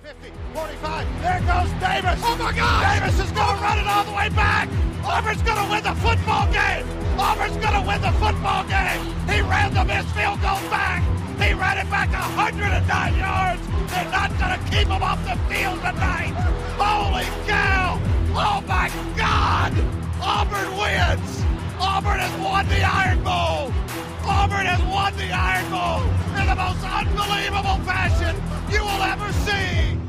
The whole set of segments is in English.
50, 45. There goes Davis. Oh, my God. Davis is going to run it all the way back. Auburn's going to win the football game. Auburn's going to win the football game. He ran the missed field goal back. He ran it back 109 yards. They're not going to keep him off the field tonight. Holy cow. Oh, my God. Auburn wins. Auburn has won the Iron Bowl. Auburn has won the Iron Bowl in the most unbelievable fashion you will ever see.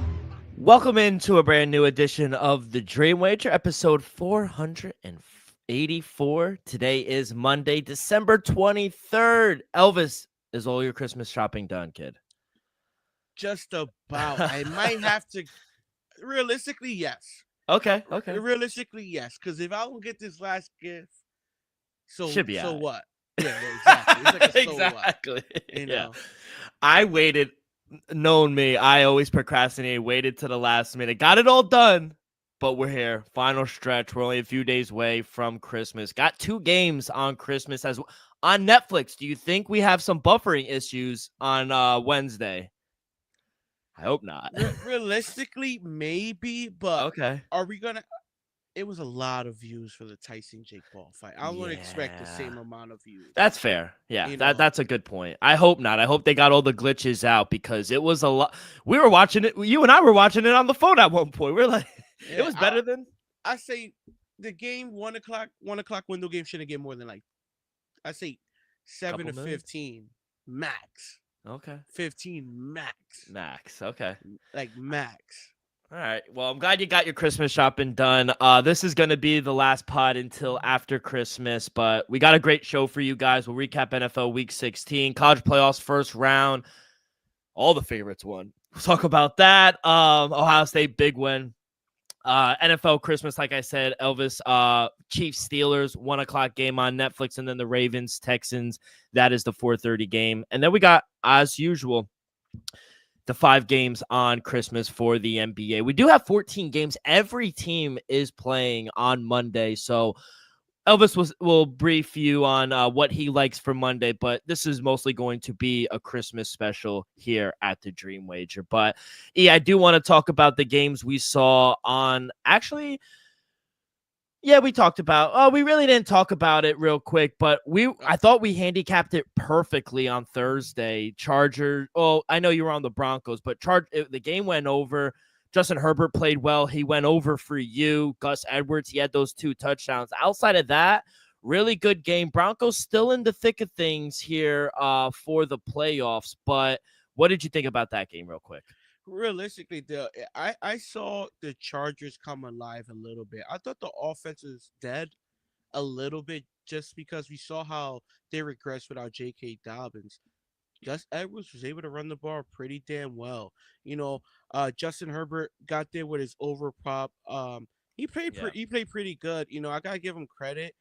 Welcome into a brand new edition of the Dream Wager, episode 484. Today is Monday, December 23rd. Elvis, is all your Christmas shopping done, kid? Just about. I might have to. Realistically, yes. Okay. Realistically, yes. Because if I don't get this last gift, so right. what? Yeah, exactly. It's like a so exactly. What, you know? I waited. Knowing me, I always procrastinate. Waited to the last minute. Got it all done, but we're here. Final stretch. We're only a few days away from Christmas. Got 2 games on Christmas as on Netflix. Do you think we have some buffering issues on Wednesday? I hope not. Realistically, maybe, but okay. Are we gonna? It was a lot of views for the Tyson Jake Paul fight. I wouldn't expect the same amount of views. That's fair. Yeah, that's a good point. I hope not. I hope they got all the glitches out because it was a lot. We were watching it. You and I were watching it on the phone at one point. We're like, it was better than. I say the game 1 o'clock window game shouldn't get more than like, I say 7 to 15 max. Okay. 15 max. Max. Okay. Like max. All right. Well, I'm glad you got your Christmas shopping done. This is going to be the last pod until after Christmas, but we got a great show for you guys. We'll recap NFL Week 16, college playoffs first round. All the favorites won. We'll talk about that. Ohio State, big win. NFL Christmas, like I said, Elvis, Chiefs, Steelers, 1 o'clock game on Netflix, and then the Ravens, Texans. That is the 4:30 game. And then we got, as usual, the 5 games on Christmas for the NBA. We do have 14 games. Every team is playing on Monday. So Elvis will brief you on what he likes for Monday, but this is mostly going to be a Christmas special here at the Dream Wager. But I do want to talk about the games we saw on we talked about. We really didn't talk about it real quick, but I thought we handicapped it perfectly on Thursday. Chargers. Oh, I know you were on the Broncos, but the game went over. Justin Herbert played well. He went over for you. Gus Edwards, he had those 2 touchdowns. Outside of that, really good game. Broncos still in the thick of things here for the playoffs. But what did you think about that game, real quick? Realistically, I saw the Chargers come alive a little bit. I thought the offense was dead a little bit just because we saw how they regressed without J.K. Dobbins. Gus Edwards was able to run the ball pretty damn well. Justin Herbert got there with his over prop. He played pretty good. I gotta give him credit.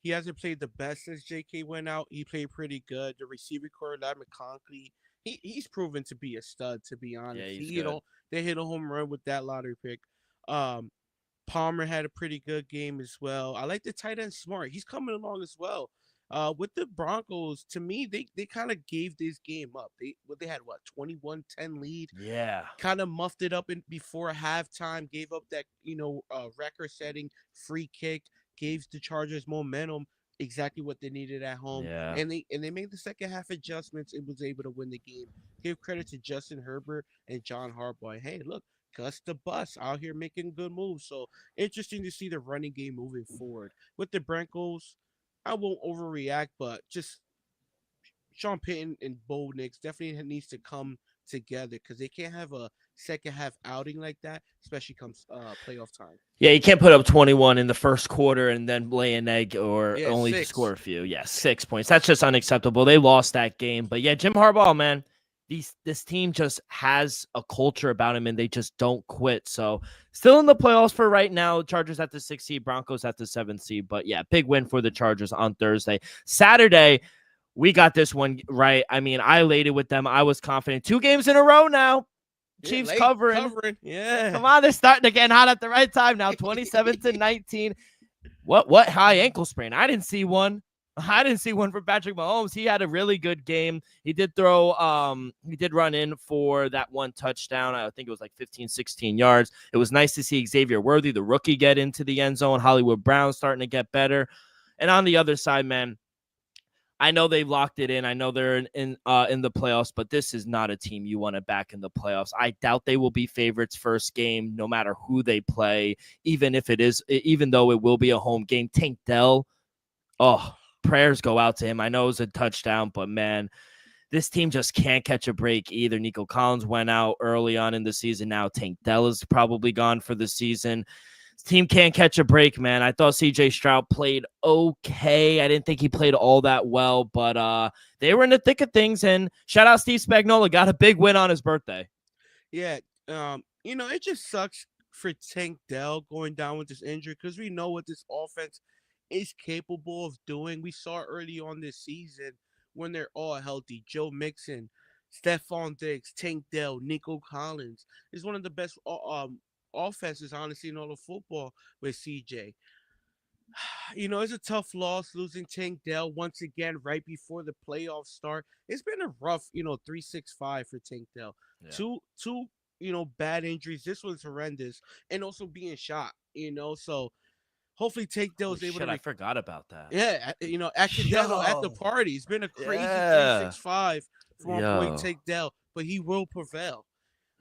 He hasn't played the best since J.K. went out. He played pretty good. The receiver core, Ladd McConkey, he's proven to be a stud, to be honest. Yeah, they hit a home run with that lottery pick. Palmer had a pretty good game as well. I like the tight end Smart. He's coming along as well. With the Broncos, to me, they kind of gave this game up. They had 21-10 lead. Yeah. Kind of muffed it up before halftime, gave up that record-setting free kick, gave the Chargers momentum, exactly what they needed at home. Yeah. And they made the second half adjustments and was able to win the game. Give credit to Justin Herbert and John Harbaugh. Hey, look, Gus the Bus out here making good moves. So interesting to see the running game moving forward. With the Broncos, I won't overreact, but just Sean Payton and Bo Nix definitely needs to come together because they can't have a second half outing like that, especially comes playoff time. Yeah, you can't put up 21 in the first quarter and then lay an egg or only 6. Score a few. Yeah, 6 points. That's just unacceptable. They lost that game. But yeah, Jim Harbaugh, man, this team just has a culture about him and they just don't quit. So still in the playoffs for right now. Chargers at the 6th seed, Broncos at the 7th seed. But yeah, big win for the Chargers on Thursday. Saturday, we got this one right. I mean, I laid it with them. I was confident. 2 games in a row now. Chiefs covering. Yeah. Come on, they're starting to get hot at the right time now. 27-19. What high ankle sprain? I didn't see one. I didn't see one for Patrick Mahomes. He had a really good game. He did throw, he did run in for that one touchdown. I think it was like 15, 16 yards. It was nice to see Xavier Worthy, the rookie, get into the end zone. Hollywood Brown starting to get better. And on the other side, man, I know they've locked it in. I know they're in the playoffs, but this is not a team you want to back in the playoffs. I doubt they will be favorites first game, no matter who they play, even though it will be a home game. Tank Dell, oh, prayers go out to him. I know it was a touchdown, but man, this team just can't catch a break either. Nico Collins went out early on in the season. Now Tank Dell is probably gone for the season. This team can't catch a break, man. I thought CJ Stroud played okay. I didn't think he played all that well, but they were in the thick of things. And shout out Steve Spagnuolo, got a big win on his birthday. Yeah, it just sucks for Tank Dell going down with this injury because we know what this offense is capable of doing. We saw early on this season when they're all healthy. Joe Mixon, Stephon Diggs, Tank Dell, Nico Collins is one of the best offenses, honestly, in all of football with CJ. It's a tough loss losing Tank Dell once again right before the playoffs start. It's been a rough, 3-6-5 for Tank Dell. Yeah. Two, bad injuries. This one's horrendous, and also being shot. So hopefully Tank Dell is able to. I forgot about that. Yeah, accidental at the party. It's been a crazy 3-6-5 from our boy Tank Dell, but he will prevail.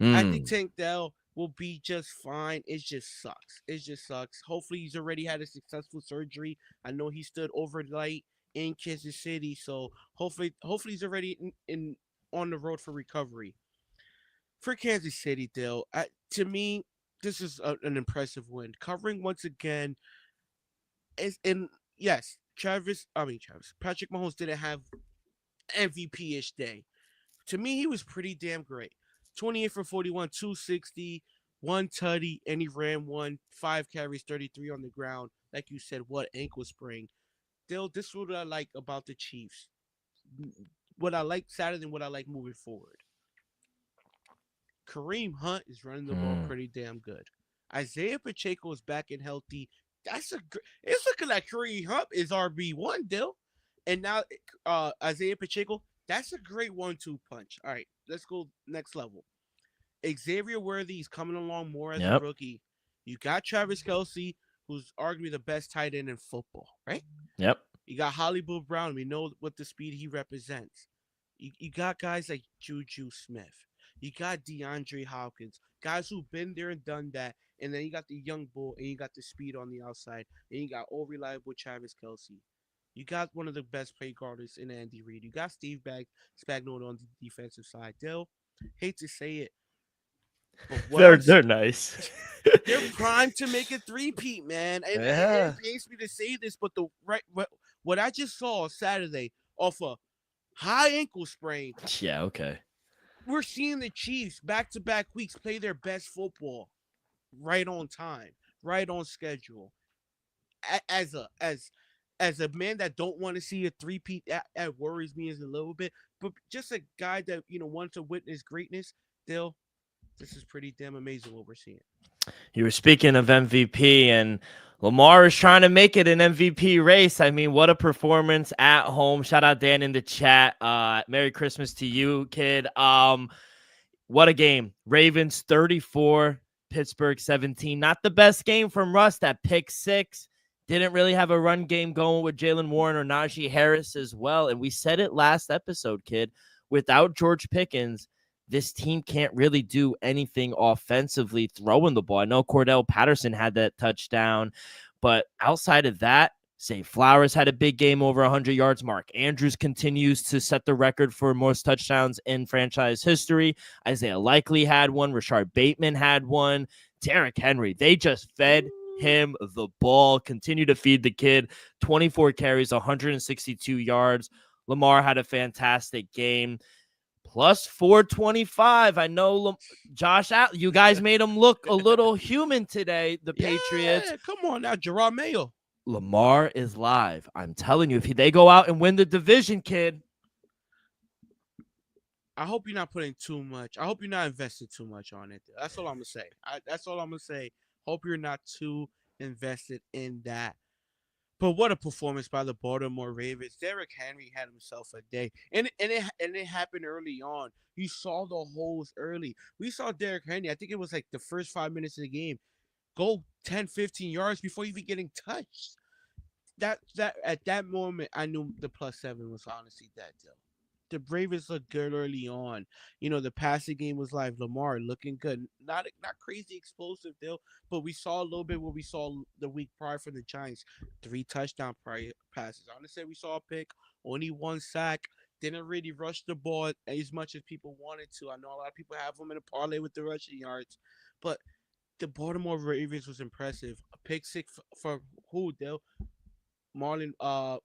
I think Tank Dell will be just fine. It just sucks. Hopefully he's already had a successful surgery. I know he stood overnight in Kansas City, so hopefully he's already in on the road for recovery. For Kansas City, Dale, to me, this is an impressive win. Covering once again yes, Patrick Mahomes didn't have MVP-ish day. To me, he was pretty damn great. 28 for 41, 260, one tutty, and he ran 5 carries, 33 on the ground. Like you said, what ankle sprain. Still, this is what I like about the Chiefs. What I like Saturday and what I like moving forward. Kareem Hunt is running the ball pretty damn good. Isaiah Pacheco is back and healthy. It's looking like Kareem Hunt is RB1, Dill. And now Isaiah Pacheco, that's a great 1-2 punch. All right, let's go next level. Xavier Worthy is coming along more as a rookie. You got Travis Kelce, who's arguably the best tight end in football, right? Yep. You got Hollywood Brown. We know what the speed he represents. You got guys like Juju Smith. You got DeAndre Hopkins, guys who've been there and done that. And then you got the young bull, and you got the speed on the outside, and you got all reliable Travis Kelce. You got one of the best play guarders in Andy Reid. You got Steve Spagnuolo on the defensive side. Dale, hate to say it, but they're nice. They're primed to make a three-peat, man. And it pains me to say this, but what I just saw Saturday off a high ankle sprain. Yeah, okay. We're seeing the Chiefs back-to-back weeks play their best football. Right on time, right on schedule. As a man that don't want to see a three-peat, that worries me as a little bit. But just a guy that wants to witness greatness, Dill, this is pretty damn amazing what we're seeing. You were speaking of MVP, and Lamar is trying to make it an MVP race. I mean, what a performance at home. Shout out Dan in the chat. Merry Christmas to you, kid. What a game. Ravens 34. Pittsburgh 17. Not the best game from Russ. That pick 6. Didn't really have a run game going with Jalen Warren or Najee Harris as well. And we said it last episode, kid. Without George Pickens, this team can't really do anything offensively throwing the ball. I know Cordell Patterson had that touchdown, but outside of that, Zay Flowers had a big game over 100 yards. Mark Andrews continues to set the record for most touchdowns in franchise history. Isaiah Likely had one. Rashard Bateman had one. Derrick Henry, they just fed him the ball. Continue to feed the kid. 24 carries, 162 yards. Lamar had a fantastic game. Plus 425. I know Josh Allen, you guys made him look a little human today, the Patriots. Come on now, Gerard Mayo. Lamar is live. I'm telling you, if they go out and win the division, kid. I hope you're not putting too much. I hope you're not invested too much on it. That's all I'm going to say. Hope you're not too invested in that. But what a performance by the Baltimore Ravens. Derrick Henry had himself a day. And it happened early on. You saw the holes early. We saw Derrick Henry, I think it was like the first 5 minutes of the game, go 10, 15 yards before even getting touched. That at that moment I knew the +7 was honestly that deal. The Ravens looked good early on. The passing game was live. Lamar looking good. Not crazy explosive deal, but we saw a little bit what we saw the week prior from the Giants. 3 touchdown prior passes. Honestly, we saw a pick, only 1 sack. Didn't really rush the ball as much as people wanted to. I know a lot of people have them in a parlay with the rushing yards, but the Baltimore Ravens was impressive. A pick six for who, Dale? Marlon uh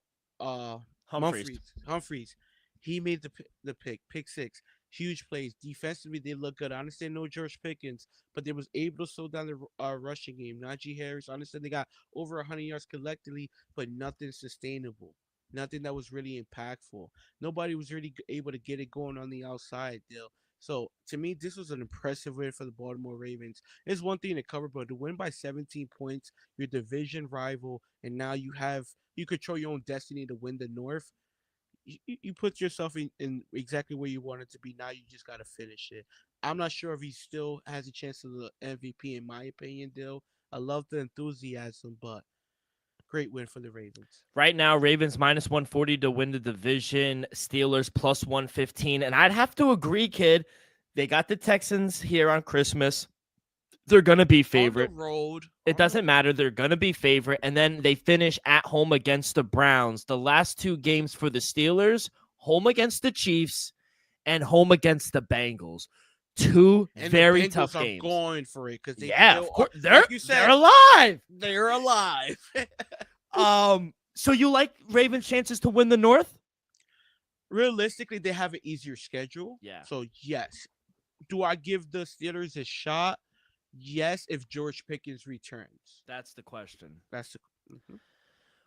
Humphreys. Humphreys. He made the pick six. Huge plays. Defensively, they look good. I understand no George Pickens, but they was able to slow down the rushing game. Najee Harris. I understand they got over 100 yards collectively, but nothing sustainable. Nothing that was really impactful. Nobody was really able to get it going on the outside, Dill. So to me, this was an impressive win for the Baltimore Ravens. It's one thing to cover, but to win by 17 points, your division rival, and now you control your own destiny to win the North. You put yourself in exactly where you want it to be. Now you just got to finish it. I'm not sure if he still has a chance of the MVP, in my opinion, Dill. I love the enthusiasm, but great win for the Ravens. Right now, Ravens -140 to win the division. Steelers +115. And I'd have to agree, kid. They got the Texans here on Christmas. They're going to be favorite. On the road. It doesn't matter. They're going to be favorite. And then they finish at home against the Browns. The last 2 games for the Steelers, home against the Chiefs and home against the Bengals. 2 and very the Bengals tough are games. going for it because Of course. like you said, they're alive. They're alive. So you like Ravens' chances to win the North? Realistically, they have an easier schedule. Yeah. So yes. Do I give the Steelers a shot? Yes, if George Pickens returns. That's the question. That's the.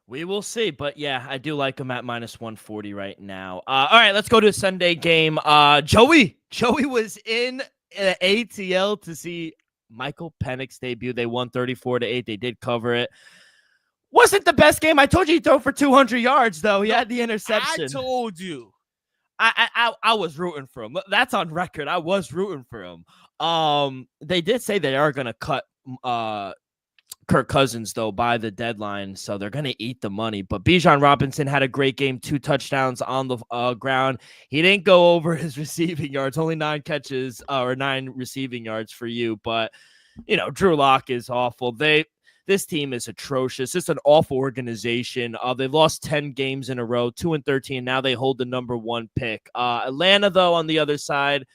We will see, but yeah, I do like him at -140 right now. All right, let's go to a Sunday game. Joey was in ATL to see Michael Penix debut. They won 34-8. They did cover it. Wasn't the best game. I told you he'd throw for 200 yards, though. He had the interception. I told you. I was rooting for him. That's on record. I was rooting for him. They did say they are going to cut Kirk Cousins, though, by the deadline, so they're going to eat the money. But Bijan Robinson had a great game, 2 touchdowns on the ground. He didn't go over his receiving yards, only 9 catches or 9 receiving yards for you. But, Drew Lock is awful. This team is atrocious. It's an awful organization. They lost 10 games in a row, 2-13. Now they hold the number 1 pick. Atlanta, though, on the other side,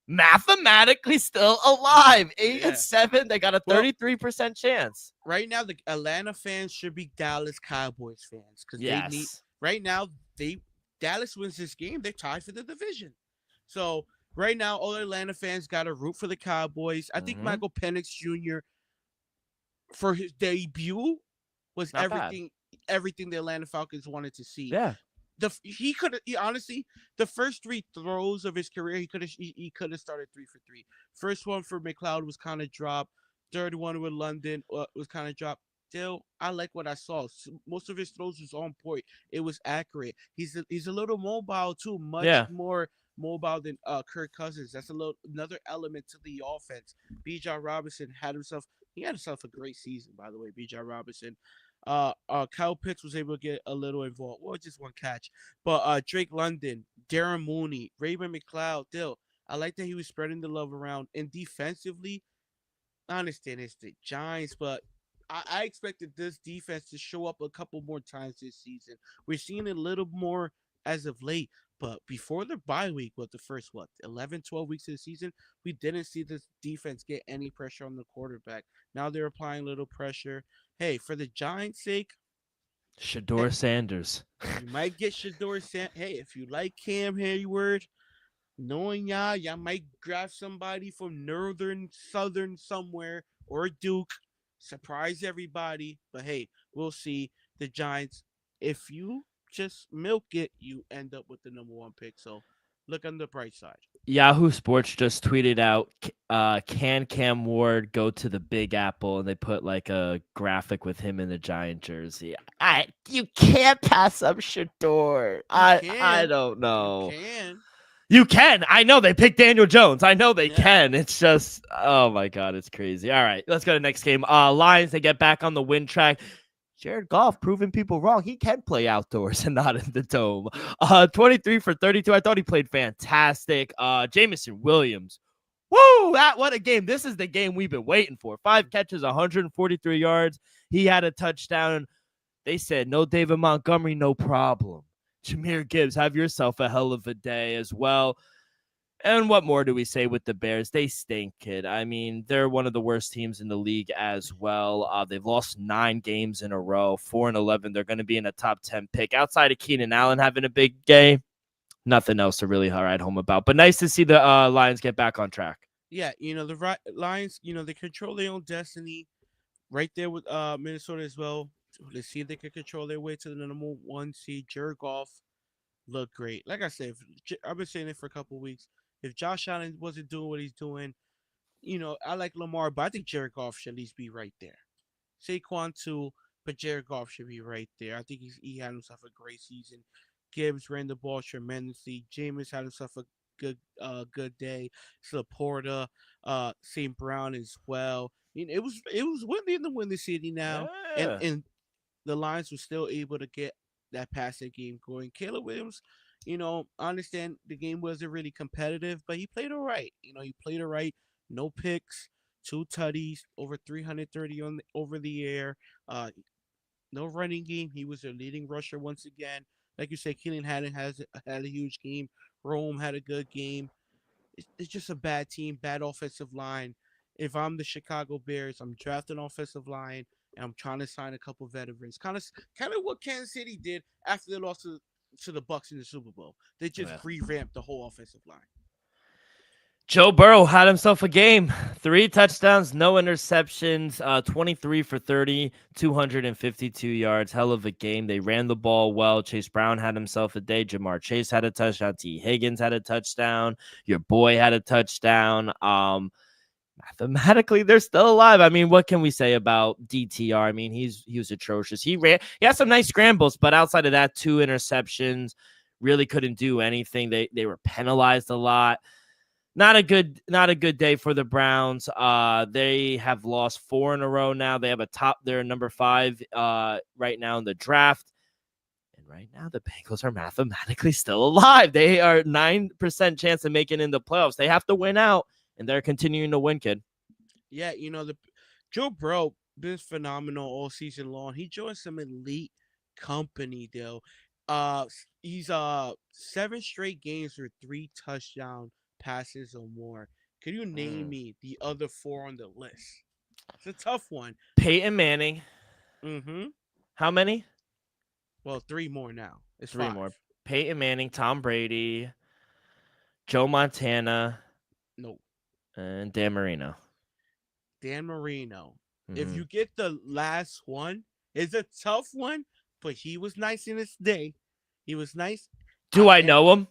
mathematically still alive. 8-7. They got a 33% chance. Right now, the Atlanta fans should be Dallas Cowboys fans because they need. Right now, Dallas wins this game, they're tied for the division. So right now, all Atlanta fans got to root for the Cowboys. I think Michael Penix Jr. for his debut was everything the Atlanta Falcons wanted to see. Yeah. He honestly, the first 3 throws of his career, he could have started 3 for 3. First one for McLeod was kind of dropped. Third one with London was kind of dropped. Still, I like what I saw. Most of his throws was on point. It was accurate. He's a little mobile too, much more mobile than Kirk Cousins. That's another element to the offense. Bijan Robinson had himself a great season, by the way. Bijan Robinson. Kyle Pitts was able to get a little involved. Well, just 1 catch. But Drake London, Darren Mooney, Raven McLeod, Dill. I like that he was spreading the love around. And defensively, I understand it's the Giants, but I expected this defense to show up a couple more times this season. We're seeing a little more as of late. But before the bye week, the first 11, 12 weeks of the season, we didn't see this defense get any pressure on the quarterback. Now they're applying little pressure. Hey, for the Giants' sake, Shador Sanders. You might get Shador Sanders. Hey, if you like Cam Hayward, knowing y'all might grab somebody from Southern somewhere or Duke. Surprise everybody. But hey, we'll see. The Giants, if you just milk it, you end up with the number 1 pick. So look on the bright side. Yahoo Sports just tweeted out, can Cam Ward go to the Big Apple? And they put like a graphic with him in the Giant jersey. You can't pass up Shador. I don't know. You can. You can. I know they picked Daniel Jones. I know they Yeah. can. It's just, oh my God, it's crazy. All right, let's go to the next game. Lions, they get back on the win track. Jared Goff proving people wrong. He can play outdoors and not in the dome. 23 for 32. I thought he played fantastic. Jamison Williams. Woo! What a game. This is the game we've been waiting for. 5 catches, 143 yards. He had a touchdown. They said, no David Montgomery, no problem. Jahmyr Gibbs, have yourself a hell of a day as well. And what more do we say with the Bears? They stink, kid. I mean, they're one of the worst teams in the league as well. They've lost 9 games in a row, 4-11. They're going to be in a top 10 pick. Outside of Keenan Allen having a big game, nothing else to really write home about. But nice to see the Lions get back on track. Yeah, the Lions, they control their own destiny right there with Minnesota as well. Let's see if they can control their way to the number 1 seed. Jared Goff looked great. Like I said, I've been saying it for a couple of weeks. If Josh Allen wasn't doing what he's doing, I like Lamar, but I think Jared Goff should at least be right there. Saquon too, but Jared Goff should be right there. I think he had himself a great season. Gibbs ran the ball tremendously. Jameis had himself a good day. Laporta, St. Brown as well. It was windy in the Windy City now, and the Lions were still able to get that passing game going. Caleb Williams, I understand the game wasn't really competitive, but he played all right. He played all right. No picks, 2 tutties, over 330 over the air. No running game. He was their leading rusher once again. Like you said, Keenan Allen had a huge game. Rome had a good game. It's just a bad team, bad offensive line. If I'm the Chicago Bears, I'm drafting offensive line, and I'm trying to sign a couple veterans. Kind of what Kansas City did after they lost to the Bucs in the Super Bowl. They just revamped the whole offensive line. Joe Burrow had himself a game. 3 touchdowns, no interceptions, 23 for 30, 252 yards. Hell of a game. They ran the ball well. Chase Brown had himself a day. Jamar Chase had a touchdown. T. Higgins had a touchdown. Your boy had a touchdown. Mathematically, they're still alive. I mean, what can we say about DTR? I mean, he was atrocious. He had some nice scrambles, but outside of that, 2 interceptions, really couldn't do anything. They were penalized a lot. Not a good day for the Browns. They have lost 4 in a row now. They have they're number 5 right now in the draft. And right now the Bengals are mathematically still alive. They are 9% chance of making it in the playoffs. They have to win out, and they're continuing to win, kid. Yeah, the Joe Burrow been phenomenal all season long. He joined some elite company though. He's 7 straight games with 3 touchdown passes or more. Can you name me the other 4 on the list? It's a tough one. Peyton Manning. Mm-hmm. How many? Well, 3 more now. It's 3 5 more. Peyton Manning, Tom Brady, Joe Montana. Nope. And Dan Marino. Dan Marino. Mm-hmm. If you get the last one, it's a tough one, but he was nice in his day. He was nice. Do I know him?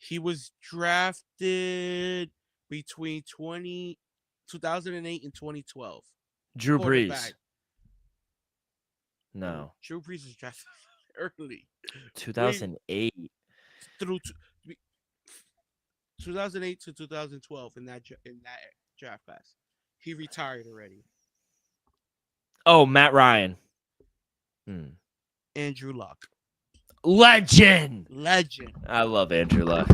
He was drafted between 2008 and 2012. Drew Brees. No. Drew Brees was drafted early. 2008. Through 2008 to 2012 in that draft class. He retired already. Oh, Matt Ryan. Andrew Luck. Legend. I love Andrew Luck.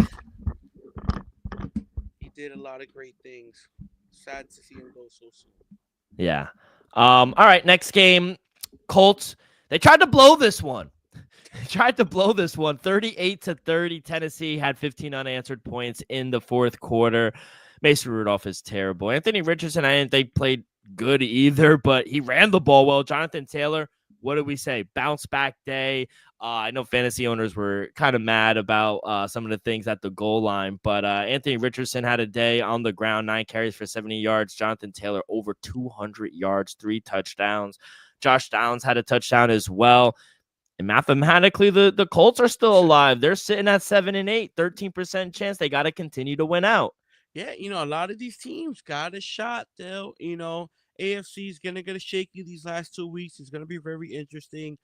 He did a lot of great things. Sad to see him go so soon. Yeah. All right, next game. Colts. They tried to blow this one. 38-30. Tennessee had 15 unanswered points in the 4th quarter. Mason Rudolph is terrible. Anthony Richardson, I didn't think played good either, but he ran the ball well. Jonathan Taylor, what did we say? Bounce back day. I know fantasy owners were kind of mad about some of the things at the goal line, but Anthony Richardson had a day on the ground, 9 carries for 70 yards. Jonathan Taylor over 200 yards, 3 touchdowns. Josh Downs had a touchdown as well. And mathematically, the Colts are still alive. They're sitting at 7-8, 13% chance. They got to continue to win out. Yeah, a lot of these teams got a shot, though. AFC is gonna get a shaky these last 2 weeks. It's gonna be very interesting.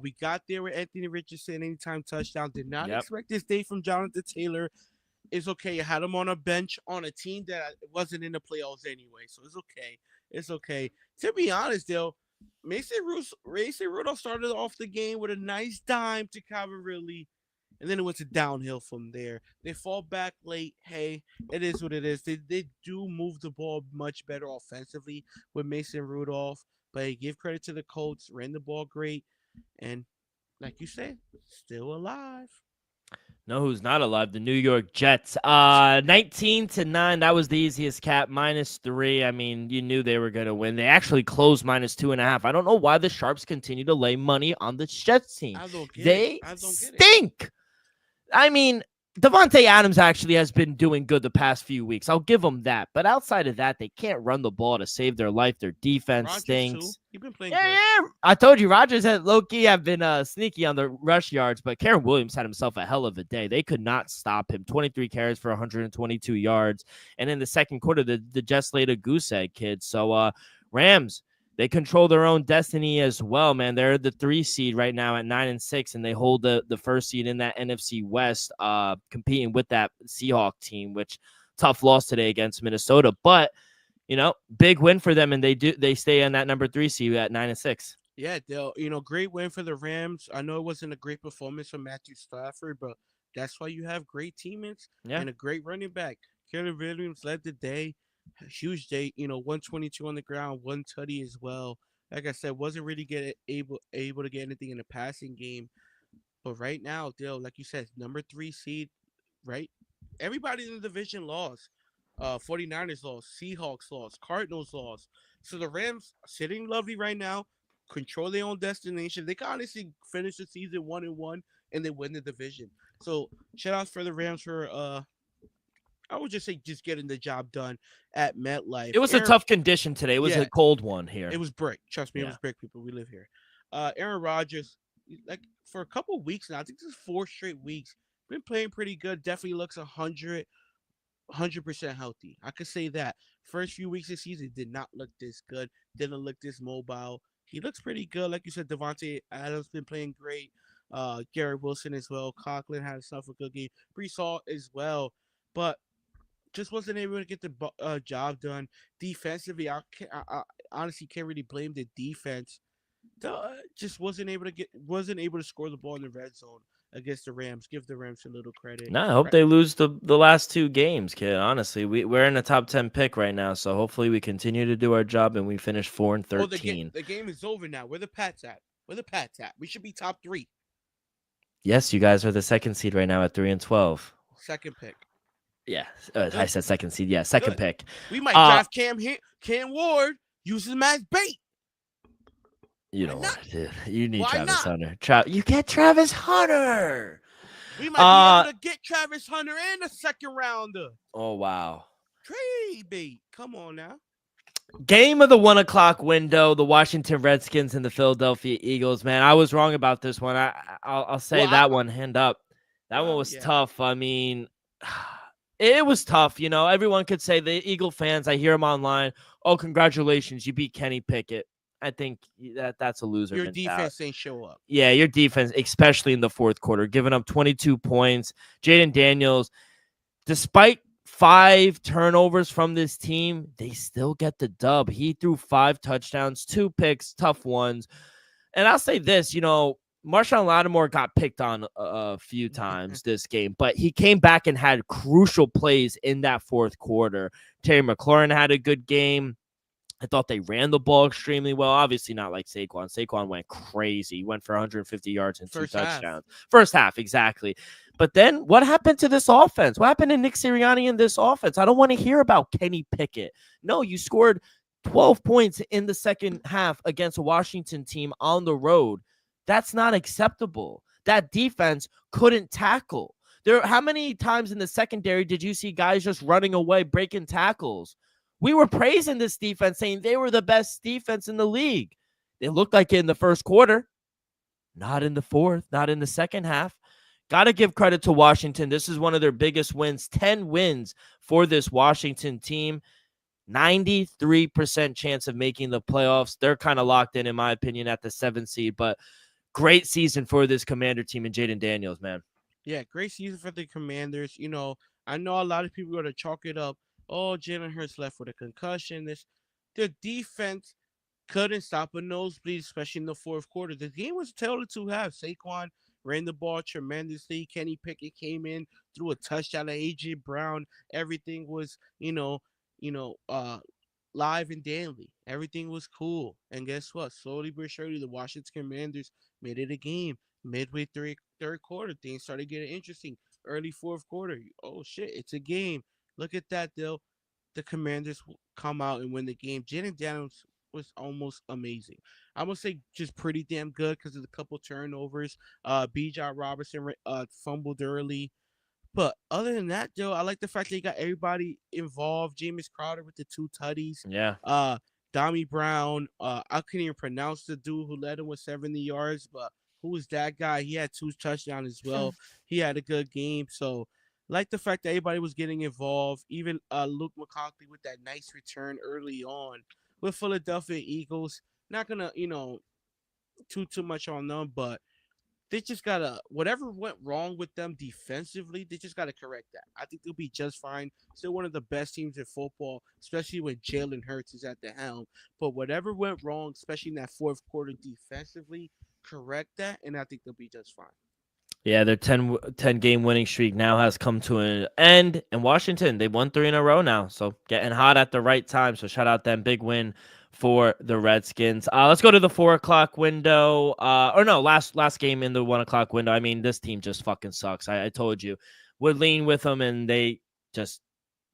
We got there with Anthony Richardson, anytime touchdown. Did not Yep. expect this day from Jonathan Taylor. It's okay. You had him on a bench on a team that wasn't in the playoffs anyway, so it's okay. It's okay. To be honest, though, Mason Rudolph started off the game with a nice dime to Calvin Ridley, and then it went to downhill from there. They fall back late. Hey, it is what it is. They do move the ball much better offensively with Mason Rudolph, but hey, give credit to the Colts. Ran the ball great, and like you said, still alive. No, who's not alive? The New York Jets. 19-9. That was the easiest cap. -3. I mean, you knew they were going to win. They actually closed -2.5. I don't know why the Sharps continue to lay money on the Jets team. I don't get They it. I don't get it. stink. I mean, Devontae Adams actually has been doing good the past few weeks. I'll give them that. But outside of that, they can't run the ball to save their life. Their defense Rodgers, stinks. too. You've been playing Yeah, good. yeah. I told you, Rodgers had low-key have been sneaky on the rush yards, but Karen Williams had himself a hell of a day. They could not stop him. 23 carries for 122 yards. And in the second quarter, the Jets laid a goose egg, kids. So Rams, they control their own destiny as well, man. They're the 3 seed right now at 9-6, and they hold the first seed in that NFC West, competing with that Seahawk team, which tough loss today against Minnesota. But big win for them, and they stay on that number 3 seed at 9-6. Yeah, they'll great win for the Rams. I know it wasn't a great performance from Matthew Stafford, but that's why you have great teammates and a great running back. Caleb Williams led the day. A huge day, 122 on the ground, 1 tutty as well. Like I said, wasn't really able to get anything in the passing game. But right now, Dale, like you said, number 3 seed, right? Everybody in the division lost. 49ers lost, Seahawks lost, Cardinals lost. So the Rams sitting lovely right now, control their own destination. They can honestly finish the season 1-1 and they win the division. So shout out for the Rams for I would just say just getting the job done at MetLife. It was a tough condition today. It was a cold one here. It was brick. Trust me, it was brick, people. We live here. Aaron Rodgers, like for a couple of weeks now, I think this is 4 straight weeks, been playing pretty good. Definitely looks 100% healthy. I could say that. First few weeks of the season did not look this good. Didn't look this mobile. He looks pretty good. Like you said, Devontae Adams been playing great. Garrett Wilson as well. Conklin had himself a good game. Brees Hall as well. But just wasn't able to get the job done defensively. I honestly can't really blame the defense. Just wasn't able to score the ball in the red zone against the Rams. Give the Rams a little credit. No, I hope they lose the last 2 games, kid. Honestly, we're in the top 10 pick right now, so hopefully we continue to do our job and we finish 4-13. Oh, the game is over now. Where the Pats at? We should be top 3. Yes, you guys are the 2nd seed right now at 3-12. Second pick. Yeah, I said 2nd seed. Yeah, 2nd pick. We might draft Cam Ward, use him as bait. You don't want to. You need Why Travis not? Hunter. You get Travis Hunter. We might be able to get Travis Hunter in the second rounder. Oh, wow. Trade bait. Come on now. Game of the 1:00 window, the Washington Redskins and the Philadelphia Eagles. Man, I was wrong about this one. I'll say one hand up. That one was tough. I mean, it was tough. Everyone could say the Eagle fans, I hear them online, oh, congratulations, you beat Kenny Pickett. I think that's a loser. Your defense ain't show up. Yeah, your defense, especially in the fourth quarter, giving up 22 points. Jaden Daniels, despite 5 turnovers from this team, they still get the dub. He threw 5 touchdowns, 2 picks, tough ones. And I'll say this, Marshawn Lattimore got picked on a few times this game, but he came back and had crucial plays in that fourth quarter. Terry McLaurin had a good game. I thought they ran the ball extremely well. Obviously not like Saquon. Saquon went crazy. He went for 150 yards and 2 touchdowns. First half, exactly. But then what happened to this offense? What happened to Nick Sirianni in this offense? I don't want to hear about Kenny Pickett. No, you scored 12 points in the second half against a Washington team on the road. That's not acceptable. That defense couldn't tackle. How many times in the secondary did you see guys just running away, breaking tackles? We were praising this defense, saying they were the best defense in the league. They looked like it in the first quarter. Not in the fourth, not in the second half. Got to give credit to Washington. This is one of their biggest wins, 10 wins for this Washington team. 93% chance of making the playoffs. They're kind of locked in my opinion, at the 7th seed, but great season for this Commander team and Jaden Daniels, man. Yeah, great season for the Commanders. I know a lot of people are going to chalk it up. Oh, Jalen Hurts left with a concussion. The defense couldn't stop a nosebleed, especially in the fourth quarter. The game was a tale of two halves. Saquon ran the ball tremendously. Kenny Pickett came in, threw a touchdown to AJ Brown. Everything was, live and daily. Everything was cool. And guess what? Slowly but surely, the Washington Commanders made it a game. Midway through third quarter, things started getting interesting. Early fourth quarter, oh shit, it's a game. Look at that, though. The Commanders come out and win the game. Jaden Daniels was almost amazing. I'm gonna say just pretty damn good because of the couple turnovers. B.J. Robertson fumbled early. But other than that, Joe, I like the fact they got everybody involved. James Crowder with the two tutties. Yeah. Uh, Dami Brown. I couldn't even pronounce the dude who led him with 70 yards, but who was that guy? He had two touchdowns as well. He had a good game. So, like the fact that everybody was getting involved. Even Luke McConkley with that nice return early on with Philadelphia Eagles. Not gonna, too much on them, but they just gotta whatever went wrong with them defensively, they just gotta correct that. I think they'll be just fine. Still one of the best teams in football, especially when Jalen Hurts is at the helm. But whatever went wrong, especially in that fourth quarter defensively, correct that, and I think they'll be just fine. Yeah, their 10 game winning streak now has come to an end. In Washington, they won 3 in a row now. So getting hot at the right time. So shout out them. Big win for the Redskins. Let's go to the 4 o'clock window. Or no, last game in the 1 o'clock window. I mean, this team just fucking sucks. I told you. Would lean with them, and they just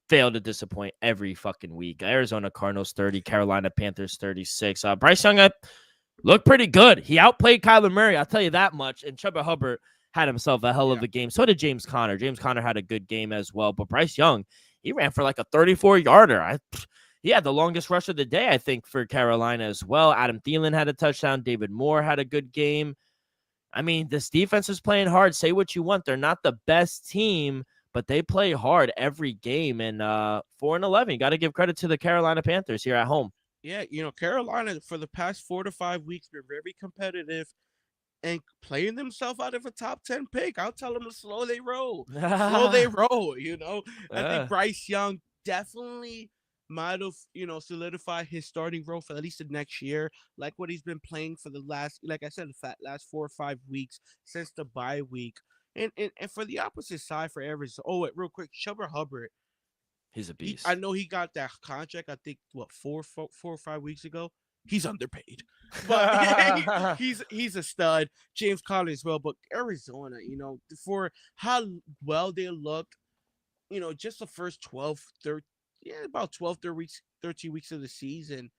fail to disappoint every fucking week. Arizona Cardinals 30, Carolina Panthers 36. Bryce Young looked pretty good. He outplayed Kyler Murray, I'll tell you that much. And Chuba Hubbard had himself a hell of a game. So did James Conner. James Conner had a good game as well. But Bryce Young, he ran for like a 34-yarder. He had the longest rush of the day, I think, for Carolina as well. Adam Thielen had a touchdown. David Moore had a good game. I mean, this defense is playing hard. Say what you want. They're not the best team, but they play hard every game. And 4-11, you got to give credit to the Carolina Panthers here at home. Yeah, Carolina for the past 4 to 5 weeks been very competitive and playing themselves out of a top 10 pick. I'll tell them to slow they roll. Slow they roll. I think Bryce Young definitely might have, solidified his starting role for at least the next year, like what he's been playing for the last, like I said, the last 4 or 5 weeks since the bye week. And for the opposite side for Arizona, wait, real quick, Chuba Hubbard. He's a beast. I know he got that contract, I think, 4 or 5 weeks ago. He's underpaid, but he's a stud. James Conner as well, but Arizona, for how well they looked, just the first 13 weeks of the season.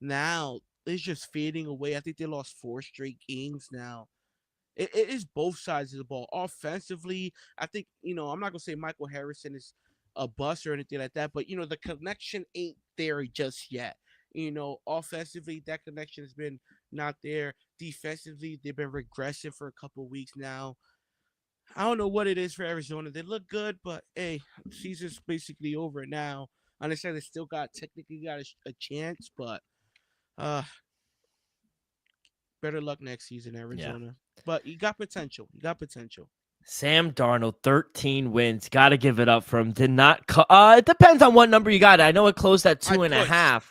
Now it's just fading away. I think they lost 4 straight games now. It is both sides of the ball. Offensively, I think, I'm not gonna say Michael Harrison is a bust or anything like that, but the connection ain't there just yet. Offensively, that connection has been not there. Defensively, they've been regressive for a couple of weeks now. I don't know what it is for Arizona. They look good, but hey, season's basically over now. I understand they still technically got a chance, but better luck next season, Arizona. Yeah. But you got potential. Sam Darnold, 13 wins. Got to give it up for him. Did not. It depends on what number you got. I know it closed at 2.5.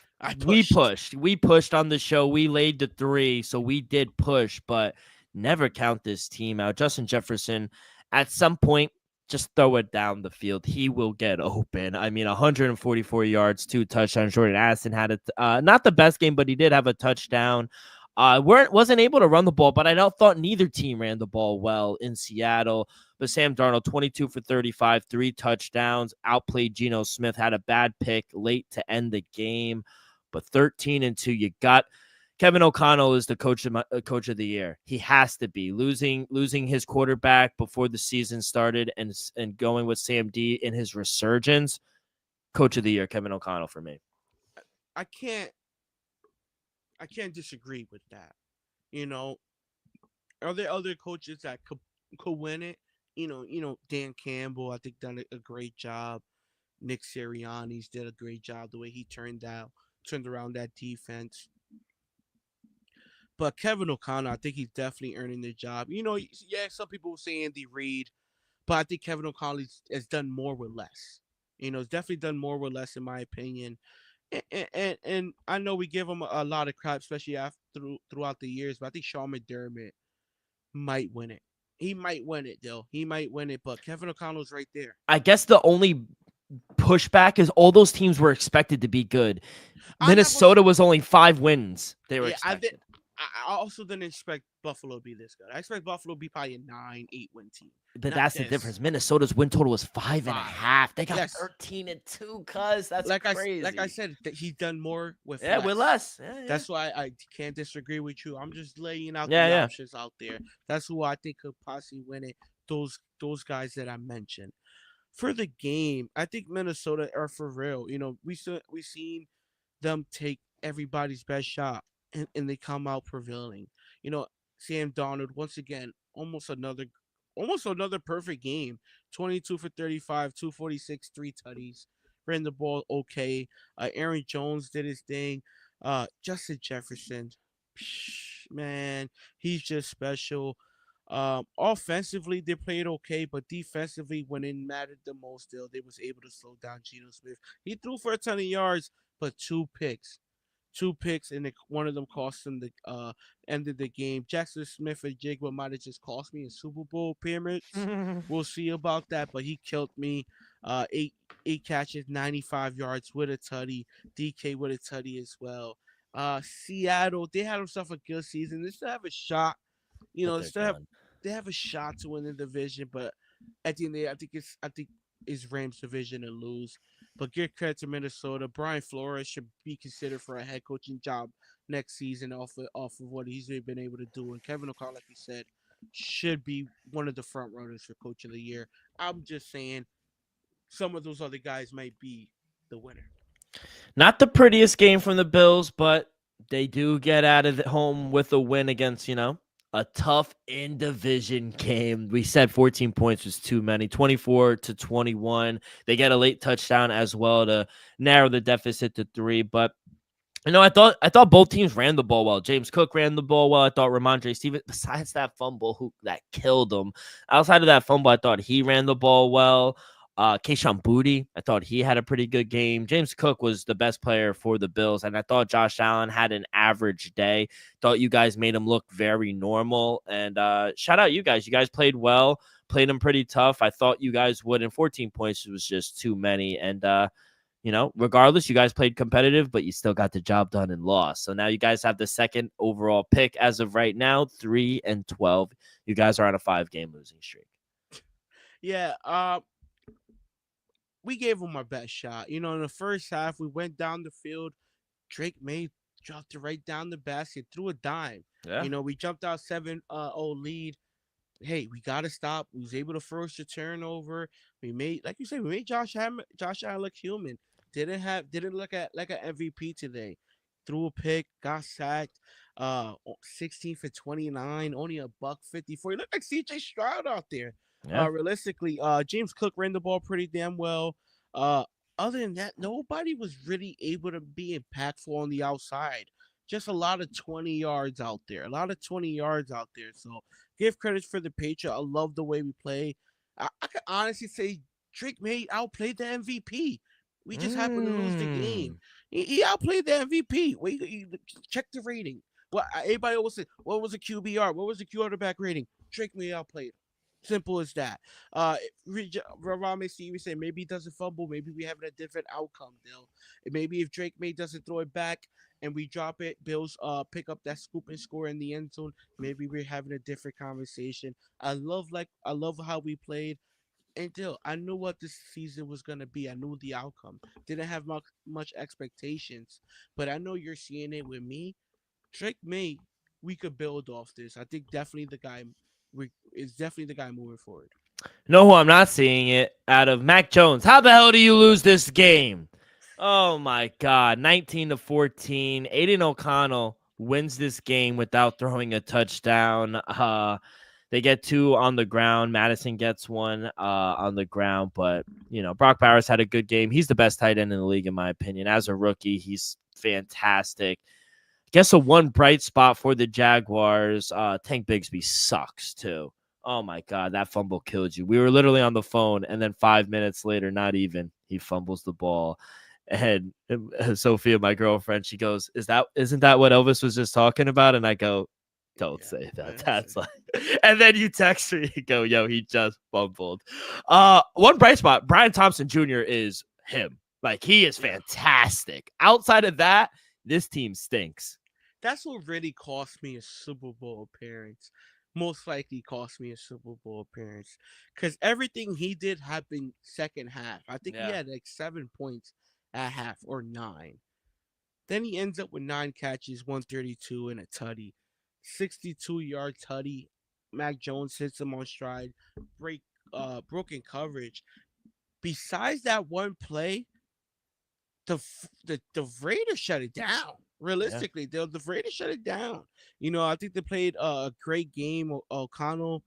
We pushed on the show. We laid the 3, so we did push, but never count this team out. Justin Jefferson, at some point, just throw it down the field. He will get open. I mean, 144 yards, 2 touchdowns. Jordan Addison had not the best game, but he did have a touchdown. Wasn't able to run the ball, but I thought neither team ran the ball well in Seattle. But Sam Darnold, 22 for 35, 3 touchdowns, outplayed Geno Smith, had a bad pick late to end the game. But 13-2, you got Kevin O'Connell is the coach of the year. He has to be losing his quarterback before the season started and going with Sam D in his resurgence. Coach of the year, Kevin O'Connell for me. I can't disagree with that. Are there other coaches that could win it? Dan Campbell, I think done a great job. Nick Sirianni's did a great job the way he turned around that defense. But Kevin O'Connell, I think he's definitely earning the job. Yeah, some people will say Andy Reid, but I think Kevin O'Connell has done more with less. He's definitely done more with less, in my opinion. And I know we give him a lot of crap, especially throughout the years. But I think Sean McDermott might win it. He might win it, though. He might win it, but Kevin O'Connell's right there. I guess the only pushback is all those teams were expected to be good. Minnesota was only 5 wins. They were expected. I also didn't expect Buffalo to be this good. I expect Buffalo to be probably a 9-8 win team. But that's the difference. Minnesota's win total was 5.5. They got 13-2, cuz that's crazy. Like I said, he's done more with with less. Yeah. That's why I can't disagree with you. I'm just laying out the options out there. That's who I think could possibly win it. Those guys that I mentioned. For the game, I think Minnesota are for real. We seen them take everybody's best shot and they come out prevailing. Sam Darnold once again, almost another perfect game. 22 for 35, 246, 3 tutties. Ran the ball okay. Aaron Jones did his thing. Justin Jefferson, man, he's just special. Offensively, they played okay, but defensively, when it mattered the most, they was able to slow down Geno Smith. He threw for a ton of yards, but 2 picks. 2 picks, and one of them cost him the ended the game. Jackson Smith and Jigba might have just cost me a Super Bowl appearance. We'll see about that, but he killed me. 8 catches, 95 yards with a tutty. DK with a tutty as well. Seattle, they had themselves a good season. They still have a shot. They have a shot to win the division, but at the end of the day, I think it's Rams division to lose. But give credit to Minnesota. Brian Flores should be considered for a head coaching job next season off of what he's been able to do. And Kevin O'Connell, like you said, should be one of the front runners for Coach of the Year. I'm just saying some of those other guys might be the winner. Not the prettiest game from the Bills, but they do get out of home with a win against, a tough in-division game. We said 14 points was too many. 24-21. They get a late touchdown as well to narrow the deficit to 3. But I thought both teams ran the ball well. James Cook ran the ball well. I thought Ramondre Stevens, besides that fumble that killed him, outside of that fumble, I thought he ran the ball well. Kayshon Boutte, I thought he had a pretty good game. James Cook was the best player for the Bills, and I thought Josh Allen had an average day. Thought you guys made him look very normal, and shout out you guys. You guys played well, played him pretty tough. I thought you guys would, and 14 points was just too many, and regardless, you guys played competitive, but you still got the job done and lost. So now you guys have the second overall pick as of right now, 3-12. You guys are on a 5-game losing streak. Yeah, we gave them our best shot. In the first half, we went down the field. Drake May dropped it right down the basket, threw a dime. Yeah. We jumped out 7-0 lead. Hey, we got to stop. We was able to force a turnover. We made, like you said, Josh Allen look human. Didn't look like an MVP today. Threw a pick, got sacked. 16 for 29, only $154. He looked like CJ Stroud out there. Yeah. Realistically, James Cook ran the ball pretty damn well. Other than that, nobody was really able to be impactful on the outside. Just a lot of 20 yards out there. So give credit for the Patriots. I love the way we play. I can honestly say Drake May outplayed the MVP. We just happened to lose the game. He outplayed the MVP. Check the rating. Everybody always say, what was the QBR? What was the quarterback rating? Drake May outplayed. Simple as that. Ramondre Stevens said maybe he doesn't fumble. Maybe we have a different outcome, Bill. Maybe if Drake May doesn't throw it back and we drop it, Bills pick up that scoop and score in the end zone. Maybe we're having a different conversation. I love how we played. And Dill, I knew what this season was gonna be. I knew the outcome. Didn't have much expectations, but I know you're seeing it with me. Drake May, we could build off this. I think definitely the guy. Is definitely the guy moving forward. Know who I'm not seeing it out of? Mac Jones. How the hell do you lose this game? Oh my God. 19-14. Aiden O'Connell wins this game without throwing a touchdown. They get 2 on the ground. Madison gets 1 on the ground, but Brock Bowers had a good game. He's the best tight end in the league, in my opinion. As a rookie, he's fantastic. Guess a one bright spot for the Jaguars. Tank Bigsby sucks too. Oh my God, that fumble killed you. We were literally on the phone, and then 5 minutes later, not even, he fumbles the ball. And Sophia, my girlfriend, she goes, isn't that what Elvis was just talking about? And I go, don't say that. That's like, and then you text me, you go, yo, he just fumbled. One bright spot, Brian Thompson Jr. is him. Like, he is fantastic. Outside of that, this team stinks. That's what really cost me a Super Bowl appearance. Most likely cost me a Super Bowl appearance. Because everything he did happened second half. I think he had like 7 points at half or 9. Then he ends up with 9 catches, 132 and a tutty. 62-yard tutty. Mac Jones hits him on stride. Broken coverage. Besides that one play, the Raiders shut it down. Realistically, the Raiders shut it down. I think they played a great game. O'Connell,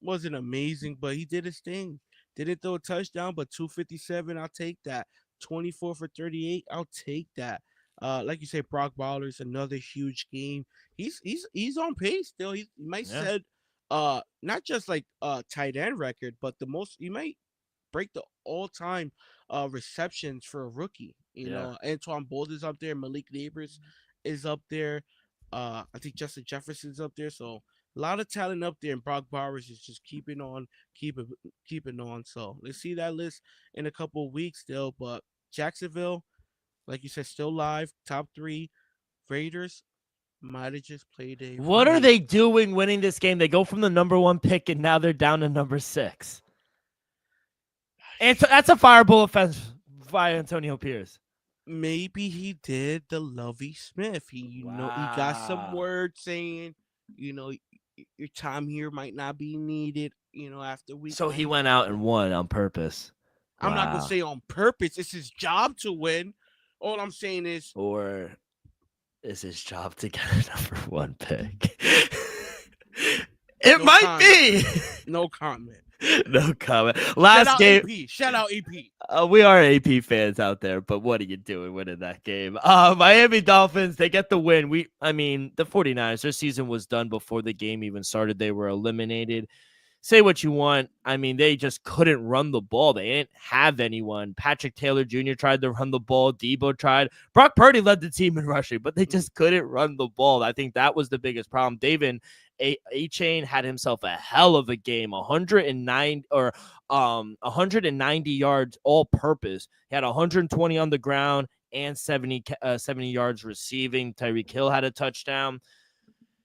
wasn't amazing, but he did his thing. Didn't throw a touchdown, but 257, I'll take that. 24 for 38, I'll take that. Like you say, Brock Bowers, another huge game. He's on pace still. He might set not just like tight end record, but he might break the all-time receptions for a rookie. Antoine Bolden's up there, Malik Neighbors is up there. I think Justin Jefferson's up there. So a lot of talent up there, and Brock Bowers is just keeping on. So let's see that list in a couple of weeks still. But Jacksonville, like you said, still live, top 3. Raiders might have just played a. What are they doing winning this game? They go from the number 1 pick, and now they're down to number 6. And so that's a fireable offense by Antonio Pierce. Maybe he did the Lovie Smith. He got some words saying, your time here might not be needed, after week. So he went out and won on purpose. I'm not gonna say on purpose. It's his job to win. All I'm saying is, or is his job to get a number 1 pick? It might be. No comment. No comment. Last game. Shout out AP. We are AP fans out there, but what are you doing winning that game? Miami Dolphins, they get the win. The 49ers, their season was done before the game even started. They were eliminated. Say what you want. They just couldn't run the ball. They didn't have anyone. Patrick Taylor Jr. tried to run the ball. Debo tried. Brock Purdy led the team in rushing, but they just couldn't run the ball. I think that was the biggest problem. David A-Chain had himself a hell of a game. 190 yards all purpose. He had 120 on the ground and 70 yards receiving. Tyreek Hill had a touchdown.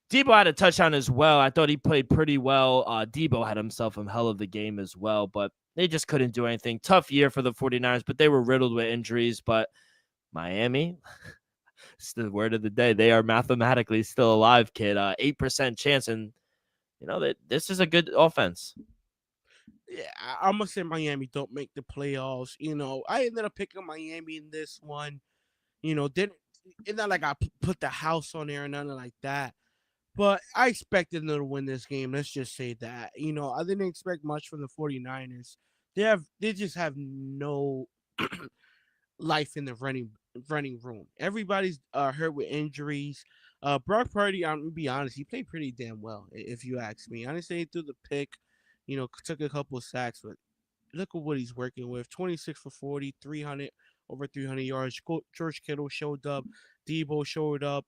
Debo had a touchdown as well. I thought he played pretty well. Debo had himself a hell of a game as well, but they just couldn't do anything. Tough year for the 49ers, but they were riddled with injuries. But Miami, it's the word of the day. They are mathematically still alive, kid. 8% chance, and this is a good offense. Yeah, I'm gonna say Miami don't make the playoffs. I ended up picking Miami in this one. Didn't it's not like I put the house on there or nothing like that. But I expected them to win this game. Let's just say that. I didn't expect much from the 49ers. They just have no life in the running room. Everybody's hurt with injuries. Brock Purdy, I'm gonna be honest, he played pretty damn well, if you ask me. Honestly, he threw the pick, took a couple of sacks, but look at what he's working with. 26 for 40, over 300 yards. George Kittle showed up. Debo showed up.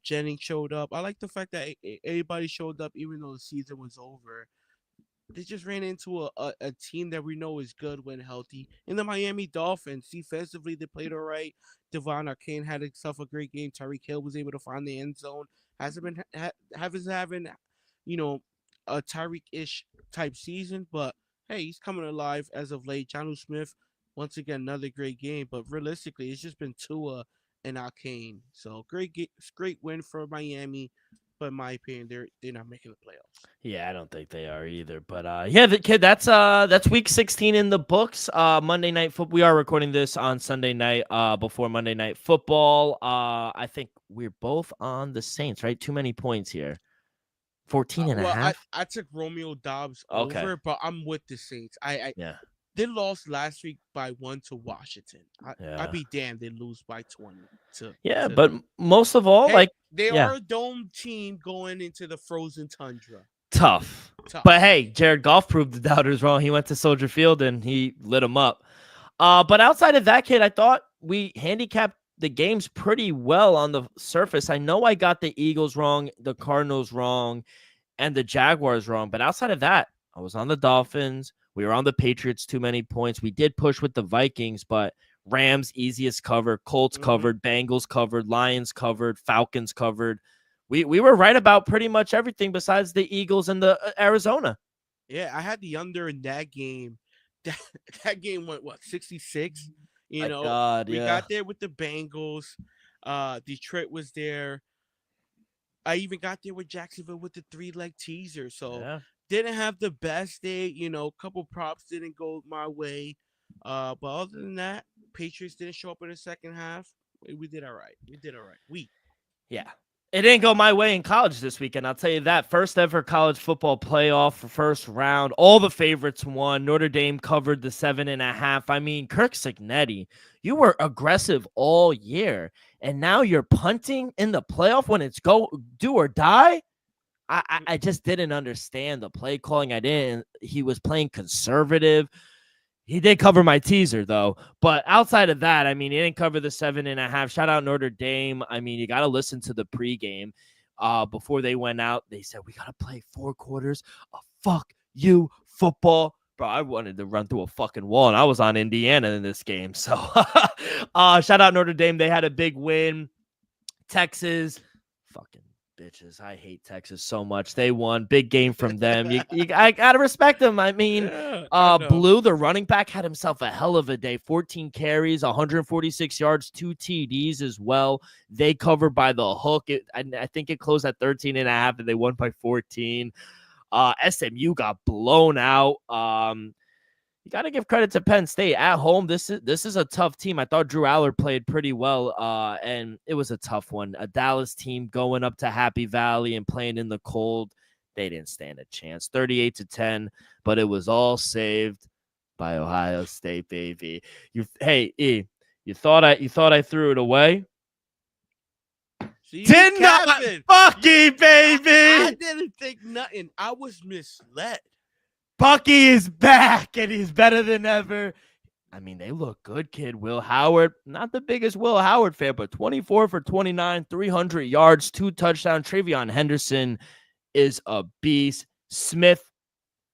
Jennings showed up. I like the fact that everybody showed up even though the season was over. They just ran into a team that we know is good when healthy. In the Miami Dolphins, defensively, they played all right. Devon Arcane had himself a great game. Tyreek Hill was able to find the end zone. Hasn't been having, a Tyreek-ish type season, but hey, he's coming alive as of late. Jonnu Smith, once again, another great game. But realistically, it's just been Tua and Arcane. So great win for Miami. but in my opinion, they're not making the playoffs. Yeah, I don't think they are either. But yeah, the kid, that's week 16 in the books. Monday night football. We are recording this on Sunday night, before Monday night football. I think we're both on the Saints, right? Too many points here. 14 and a Well, I, half. I took Romeo Dobbs Okay. over, but I'm with the Saints. I Yeah. they lost last week by 1 to Washington. I'd Yeah. be damned they lose by 20 Yeah, to. but most of all, Hey, like, they yeah, are a dome team going into the frozen tundra. tough. Tough. But hey, Jared Goff proved the doubters wrong. He went to Soldier Field and he lit them up. But outside of that, kid, I thought we handicapped the games pretty well on the surface. I know I got the Eagles wrong, the Cardinals wrong, and the Jaguars wrong. But outside of that, I was on the Dolphins. We were on the Patriots, too many points. We did push with the Vikings, but Rams, easiest cover. Colts covered. Bengals covered. Lions covered. Falcons covered. We were right about pretty much everything besides the Eagles and the Arizona. Yeah, I had the under in that game. That, that game went, what, 66? My God, We yeah. got there with the Bengals. Detroit was there. I even got there with Jacksonville with the 3-leg teaser. So Yeah. didn't have the best day. A couple props didn't go my way. But other than that, Patriots didn't show up in the second half. We did all right. We did all right. Yeah. It didn't go my way in college this weekend. I'll tell you that. First ever college football playoff, first round. All the favorites won. Notre Dame covered the 7.5. I mean, Kirk Signetti, you were aggressive all year, and now you're punting in the playoff when it's go do or die. I just didn't understand the play calling. I didn't. He was playing conservative. He did cover my teaser, though. But outside of that, I mean, he didn't cover the 7.5. Shout out Notre Dame. I mean, you got to listen to the pregame. Before they went out, they said, we got to play 4 quarters of fuck you football. Bro, I wanted to run through a fucking wall, and I was on Indiana in this game. So shout out Notre Dame. They had a big win. Texas, fucking bitches. I hate Texas so much. They won. Big game from them. I gotta respect them. I mean, I know. Blue, the running back, had himself a hell of a day. 14 carries, 146 yards, 2 TDs as well. They covered by the hook. I think it closed at 13.5, and they won by 14. SMU got blown out. You got to give credit to Penn State at home. This is a tough team. I thought Drew Allard played pretty well, and it was a tough one. A Dallas team going up to Happy Valley and playing in the cold. They didn't stand a chance. 38-10, but it was all saved by Ohio State, baby. You thought I threw it away? See, Did not, Bucky, baby. I didn't think nothing. I was misled. Bucky is back, and he's better than ever. I mean, they look good, kid. Will Howard, not the biggest Will Howard fan, but 24 for 29, 300 yards, 2 touchdowns. Travion Henderson is a beast. Smith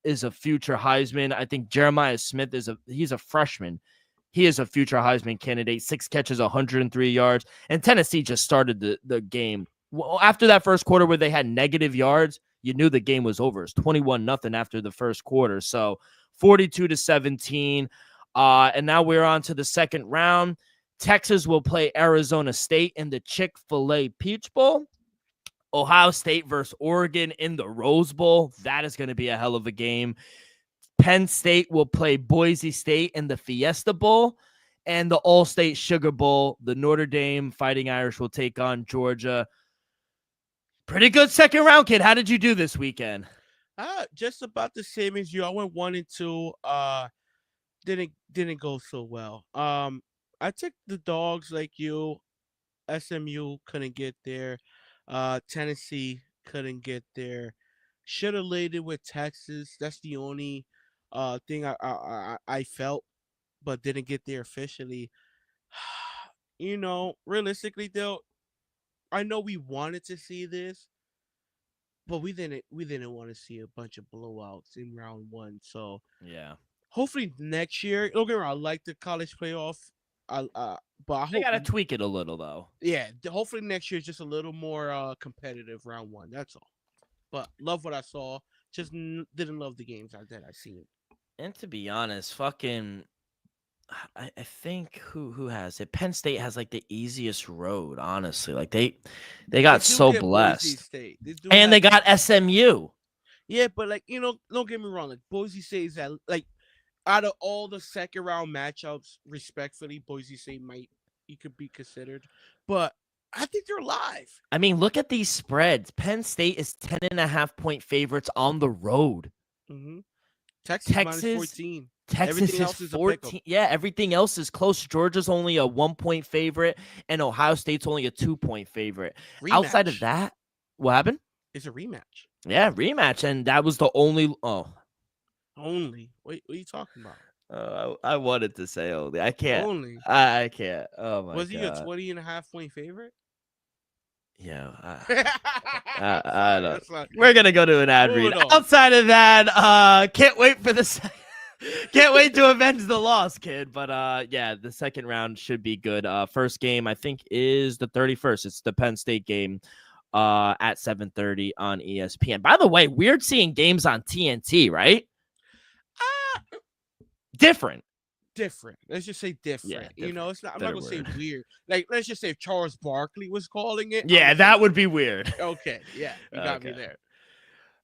is a future Heisman. I think Jeremiah Smith he's a freshman. He is a future Heisman candidate. 6 catches, 103 yards. And Tennessee just started the game. Well, after that first quarter where they had negative yards, you knew the game was over. It's 21-0 after the first quarter. So 42-17. And now we're on to the second round. Texas will play Arizona State in the Chick-fil-A Peach Bowl. Ohio State versus Oregon in the Rose Bowl. That is going to be a hell of a game. Penn State will play Boise State in the Fiesta Bowl. And the All-State Sugar Bowl, the Notre Dame Fighting Irish will take on Georgia. Pretty good second round, kid. How did you do this weekend? Just about the same as you. I went 1 and 2. Didn't go so well. I took the dogs like you. SMU couldn't get there. Tennessee couldn't get there. Should have laid it with Texas. That's the only thing I felt, but didn't get there officially. Realistically though, I know we wanted to see this, but we didn't want to see a bunch of blowouts in round 1. So Yeah. hopefully next year. Don't get me wrong, I like the college playoff. But I They hope got to tweak it a little, though. Yeah, hopefully next year is just a little more competitive round 1. That's all. But love what I saw. Just didn't love the games that I seen. And to be honest, fucking I think who has it? Penn State has like the easiest road, honestly. Like they They got do so get Boise blessed. State. They do And have they got SMU. yeah, but like don't get me wrong. Like Boise State is that like out of all the second round matchups, respectfully, Boise State might he could be considered, but I think they're live. I mean, look at these spreads. Penn State is 10.5-point favorites on the road. Mm-hmm. Texas minus Texas 14. Texas Everything is else is a pick 'em. 14. Yeah, everything else is close. Georgia's only a 1-point favorite, and Ohio State's only a 2-point favorite. Outside of Rematch. that, what happened? It's a rematch. Yeah, rematch, and that was the only. Only. What are you talking about? I wanted to say only. I can't. Only. I can't. Oh my Was he a god. 20.5 point favorite? Yeah. I Sorry, don't. that's not- We're gonna go to an ad read. Moving on. Outside of that, can't wait for the. Can't wait to avenge the loss, kid. But yeah, the second round should be good. First game I think is the 31st. It's the Penn State game at 7:30 on ESPN. By the way, weird seeing games on TNT, right? Different. Different. Let's just say different. Yeah, You know, different. it's not. I'm Better not gonna word. say weird. Like, let's just say if Charles Barkley was calling it. Yeah, that would be weird. Okay. Yeah, you got me Okay. there.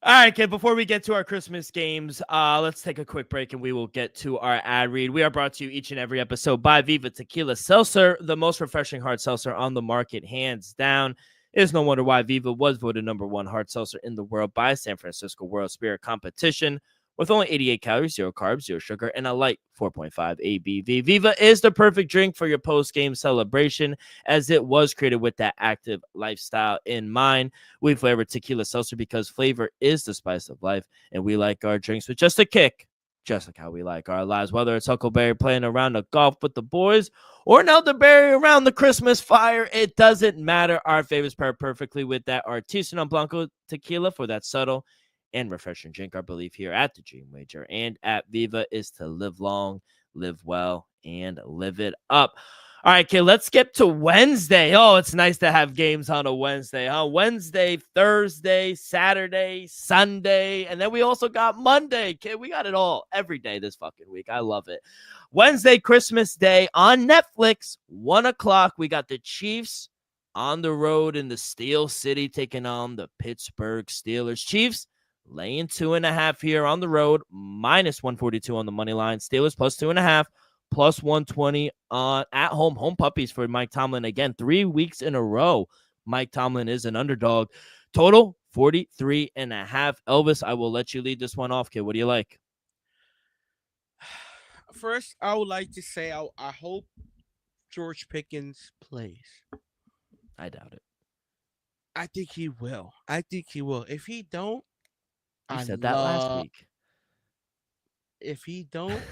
All right, kid, before we get to our Christmas games, let's take a quick break and we will get to our ad read. We are brought to you each and every episode by Viva Tequila Seltzer, the most refreshing hard seltzer on the market, hands down. It is no wonder why Viva was voted #1 hard seltzer in the world by San Francisco World Spirit Competition. With only 88 calories, 0 carbs, 0 sugar, and a light 4.5 ABV. Viva is the perfect drink for your post-game celebration, as it was created with that active lifestyle in mind. We flavor tequila seltzer because flavor is the spice of life, and we like our drinks with just a kick, just like how we like our lives. Whether it's Huckleberry playing around the golf with the boys or an elderberry around the Christmas fire, it doesn't matter. Our favorites pair perfectly with that Artisanal Blanco tequila for that subtle and refreshing drink. Our belief here at the Dream Wager and at Viva is to live long, live well, and live it up. All right, kid, let's get to Wednesday. Oh, it's nice to have games on a Wednesday, huh? Wednesday, Thursday, Saturday, Sunday, and then we also got Monday, kid. We got it all every day this fucking week. I love it. Wednesday, Christmas Day on Netflix, 1 o'clock. We got the Chiefs on the road in the Steel City taking on the Pittsburgh Steelers. Chiefs laying 2.5 here on the road, minus 142 on the money line. Steelers plus 2.5, plus 120 on at home. Home puppies for Mike Tomlin again. 3 weeks in a row, Mike Tomlin is an underdog. Total 43.5. Elvis, I will let you lead this one off, kid. What do you like? First, I would like to say I hope George Pickens plays. I doubt it. I think he will. If he don't, You said that last week. If he don't,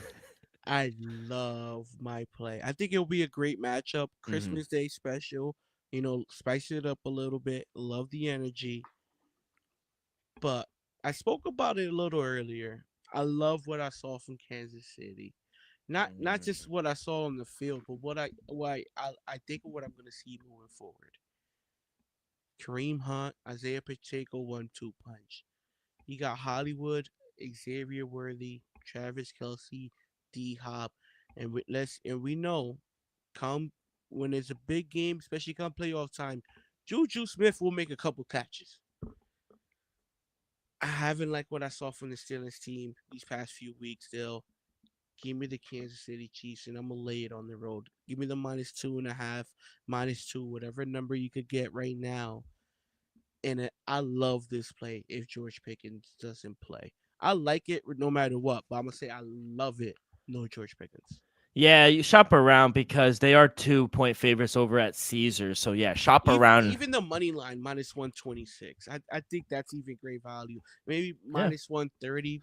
I love my play. I think it'll be a great matchup. Christmas Day special. You know, spice it up a little bit. Love the energy. But I spoke about it a little earlier. I love what I saw from Kansas City. Not just what I saw on the field, but what I think of what I'm gonna see moving forward. Kareem Hunt, Isaiah Pacheco 1-2 punch. You got Hollywood, Xavier Worthy, Travis Kelsey, D Hop, and we know come when it's a big game, especially come playoff time, Juju Smith will make a couple catches. I haven't liked what I saw from the Steelers team these past few weeks. Still, give me the Kansas City Chiefs, and I'm gonna lay it on the road. Give me the -2.5, -2, whatever number you could get right now. And I love this play if George Pickens doesn't play. I like it no matter what, but I'm going to say I love it. No George Pickens. Yeah, you shop around because they are 2-point favorites over at Caesars. So, yeah, shop around. Even the money line, -126. I think that's even great value. Maybe -130.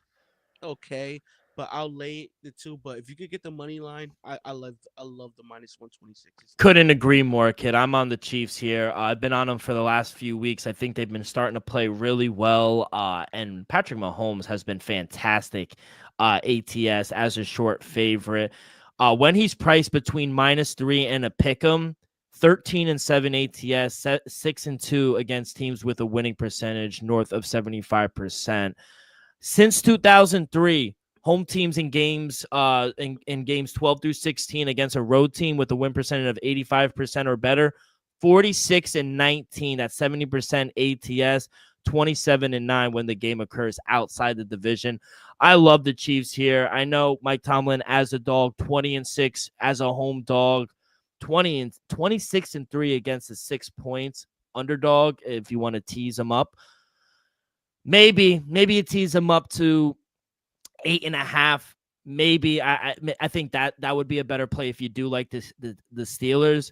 Okay. But I'll lay the two. But if you could get the money line, I love the -126. Couldn't agree more, kid. I'm on the Chiefs here. I've been on them for the last few weeks. I think they've been starting to play really well. And Patrick Mahomes has been fantastic. ATS as a short favorite. When he's priced between -3 and a pick'em, 13-7 ATS, 6-2 against teams with a winning percentage north of 75%. Since 2003, home teams in games in games 12 through 16 against a road team with a win percentage of 85% or better. 46-19, that's 70% ATS. 27-9 when the game occurs outside the division. I love the Chiefs here. I know Mike Tomlin as a dog, 20-6 as a home dog, 26-3 against the 6 points underdog. If you want to tease them up, maybe you tease them up to 8.5. Maybe I think that would be a better play if you do like the Steelers.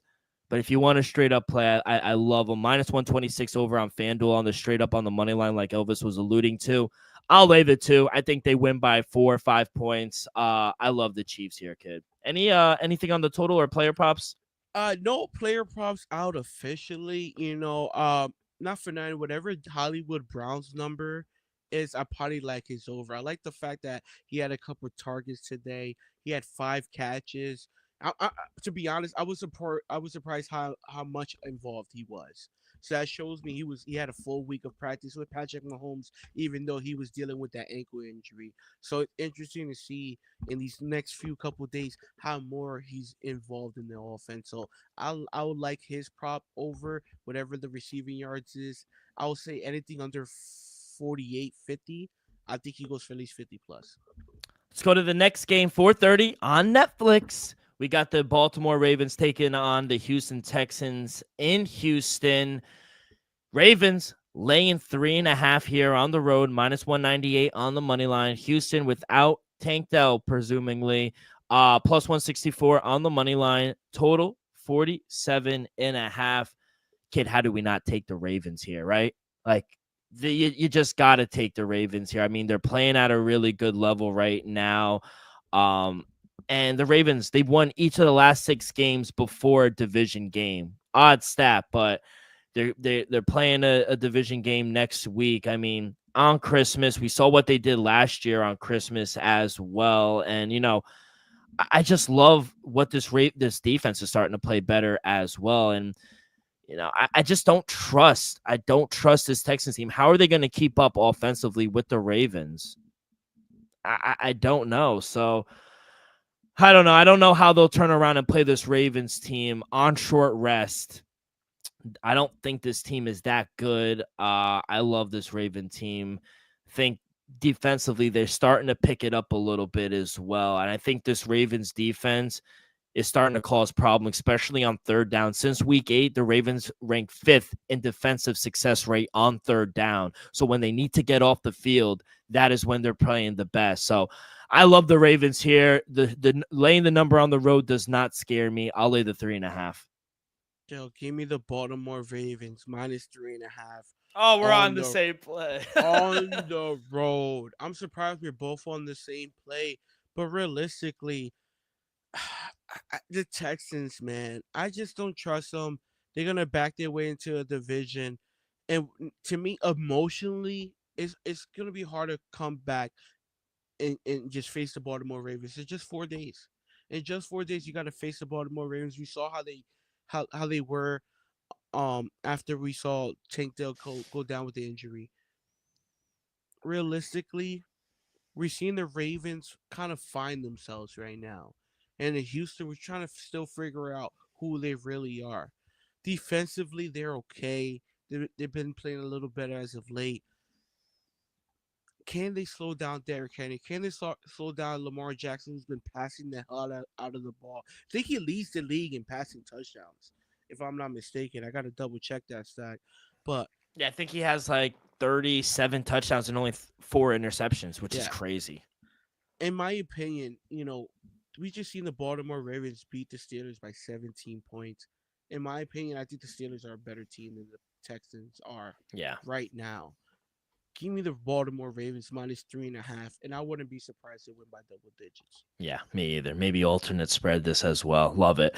But if you want to straight up play, I love them. -126 over on FanDuel on the straight up on the money line, like Elvis was alluding to. I'll lay the 2. I think they win by 4 or 5 points. I love the Chiefs here, kid. Anything on the total or player props? No player props out officially. Not for nine. Whatever Hollywood Brown's number is, I probably like his over. I like the fact that he had a couple of targets today. He had 5 catches. To be honest, I was surprised how much involved he was. So that shows me he had a full week of practice with Patrick Mahomes, even though he was dealing with that ankle injury. So it's interesting to see in these next few couple of days how more he's involved in the offense. So I would like his prop over whatever the receiving yards is. I would say anything under 48, 50. I think he goes for at least 50 plus. Let's go to the next game, 4:30 on Netflix. We got the Baltimore Ravens taking on the Houston Texans in Houston. Ravens laying 3.5 here on the road, -198 on the money line. Houston without Tank Dell, presumably, +164 on the money line. Total 47.5. Kid, how do we not take the Ravens here, right? Like, you just got to take the Ravens here. I mean, they're playing at a really good level right now. And the Ravens, they've won each of the last 6 games before a division game. Odd stat, but they're playing a division game next week. I mean, on Christmas, we saw what they did last year on Christmas as well. And, I just love what this defense is starting to play better as well. And, I just don't trust. I don't trust this Texans team. How are they going to keep up offensively with the Ravens? I don't know. So I don't know. I don't know how they'll turn around and play this Ravens team on short rest. I don't think this team is that good. I love this Raven team. Think defensively, they're starting to pick it up a little bit as well. And I think this Ravens defense is starting to cause problems, especially on third down. Since week 8, the Ravens rank 5th in defensive success rate on third down. So when they need to get off the field, that is when they're playing the best. So I love the Ravens here. The laying the number on the road does not scare me. I'll lay the 3.5. Yo, give me the Baltimore Ravens -3.5. Oh, we're on the the same play. on the road. I'm surprised we're both on the same play, but realistically, the Texans, man, I just don't trust them. They're gonna back their way into a division, and to me, emotionally, it's gonna be hard to come back and just face the Baltimore Ravens. It's just 4 days. In just 4 days, you got to face the Baltimore Ravens. We saw how they were after we saw Tank Dell go down with the injury. Realistically, we're seeing the Ravens kind of find themselves right now. And in Houston, we're trying to still figure out who they really are. Defensively, they're okay. They've been playing a little better as of late. Can they slow down Derrick Henry? Can they slow down Lamar Jackson, who's been passing the hell out of the ball? I think he leads the league in passing touchdowns, if I'm not mistaken. I got to double check that stat. But Yeah, I think he has like 37 touchdowns and only 4 interceptions, which is yeah, crazy. in my opinion, we just seen the Baltimore Ravens beat the Steelers by 17 points. In my opinion, I think the Steelers are a better team than the Texans are Yeah. right now. Give me the Baltimore Ravens -3.5, and I wouldn't be surprised to win by double digits. Yeah, me either. Maybe alternate spread this as well. Love it.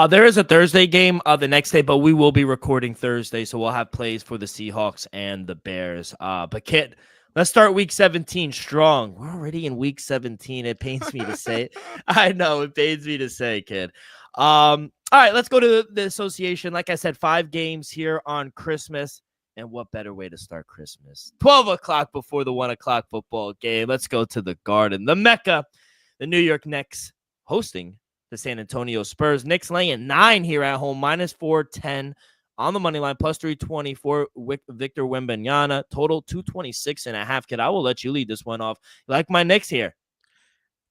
There is a Thursday game the next day, but we will be recording Thursday, so we'll have plays for the Seahawks and the Bears. But Kit, let's start week 17 strong. We're already in week 17. It pains me to say it. I know it pains me to say, kid. All right, let's go to the association. Like I said, 5 games here on Christmas. And what better way to start Christmas? 12 o'clock before the 1 o'clock football game. Let's go to the Garden, the Mecca. The New York Knicks hosting the San Antonio Spurs. Knicks laying 9 here at home, minus 410 on the money line, plus 320 for Victor Wembanyama. Total 226.5. Kid, I will let you lead this one off. You like my Knicks here?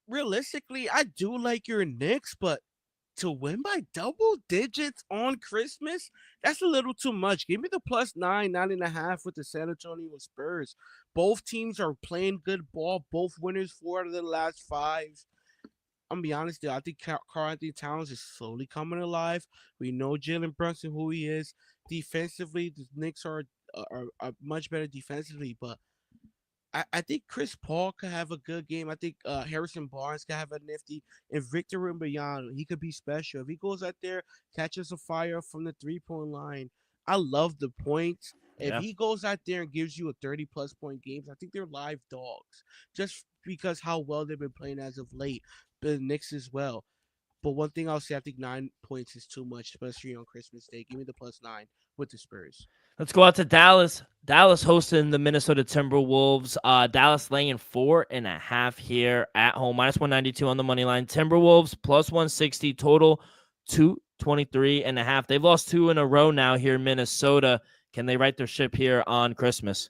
Realistically, I do like your Knicks, but to win by double digits on Christmas, that's a little too much. Give me the plus 9.5 with the San Antonio Spurs. Both teams are playing good ball. Both winners 4 out of the last 5. I'm gonna be honest, dude. I think Karl Anthony Towns is slowly coming alive. We know Jalen Brunson who he is. Defensively, the Knicks are much better defensively, but I think Chris Paul could have a good game. I think Harrison Barnes could have a nifty. And Victor Wembanyama, he could be special. If he goes out there, catches a fire from the 3-point line, I love the points. If Yeah. he goes out there and gives you a 30-plus point games, I think they're live dogs. Just because how well they've been playing as of late. The Knicks as well. But one thing I'll say, I think 9 points is too much, especially on Christmas Day. Give me the plus 9 with the Spurs. Let's go out to Dallas. Dallas hosting the Minnesota Timberwolves. Dallas laying 4.5 here at home, minus 192 on the money line. Timberwolves plus 160 total, 223.5. They've lost 2 in a row now here in Minnesota. Can they right their ship here on Christmas?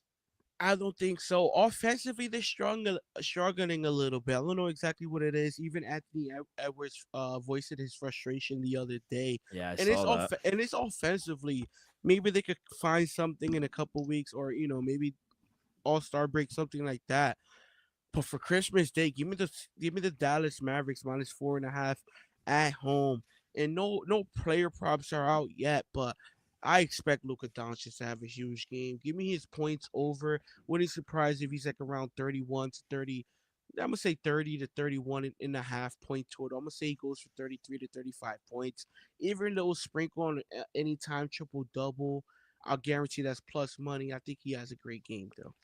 I don't think so. Offensively, they're struggling a little bit. I don't know exactly what it is. Even Anthony Edwards voiced his frustration the other day, Yeah, I and saw that. it's offensively. Maybe they could find something in a couple weeks, or maybe All-Star break, something like that. But for Christmas Day, give me the Dallas Mavericks minus 4.5 at home. And no player props are out yet, but I expect Luka Doncic to have a huge game. Give me his points over. Wouldn't be surprised if he's like around 31 to 30. I'm gonna say 30 to 31 and a half point total. I'm gonna say he goes for 33 to 35 points. Even though sprinkle on anytime triple double, I'll guarantee that's plus money. I think he has a great game though.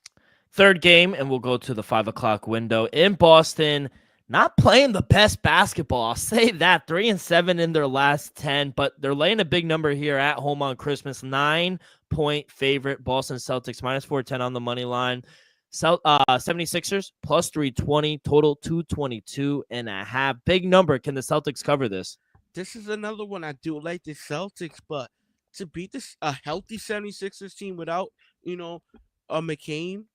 Third game, and we'll go to the 5 o'clock window in Boston. Not playing the best basketball. I'll say that. 3-7 in their last 10, but they're laying a big number here at home on Christmas. 9-point favorite. Boston Celtics minus 410 on the money line. 76ers plus 320. Total 222.5. Big number. Can the Celtics cover this? This is another one I do like the Celtics, but to beat this a healthy 76ers team without, a McCain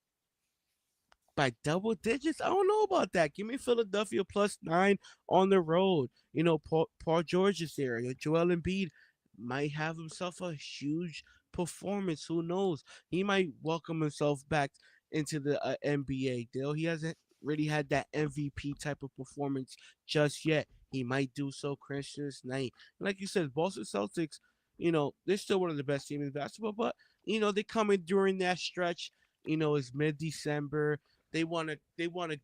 by double digits, I don't know about that. Give me Philadelphia plus 9 on the road. Paul George is there. Joel Embiid might have himself a huge performance. Who knows? He might welcome himself back into the NBA. Deal. He hasn't really had that MVP type of performance just yet. He might do so Christmas night. And like you said, Boston Celtics, they're still one of the best teams in basketball, but they come in during that stretch. It's mid-December. They want to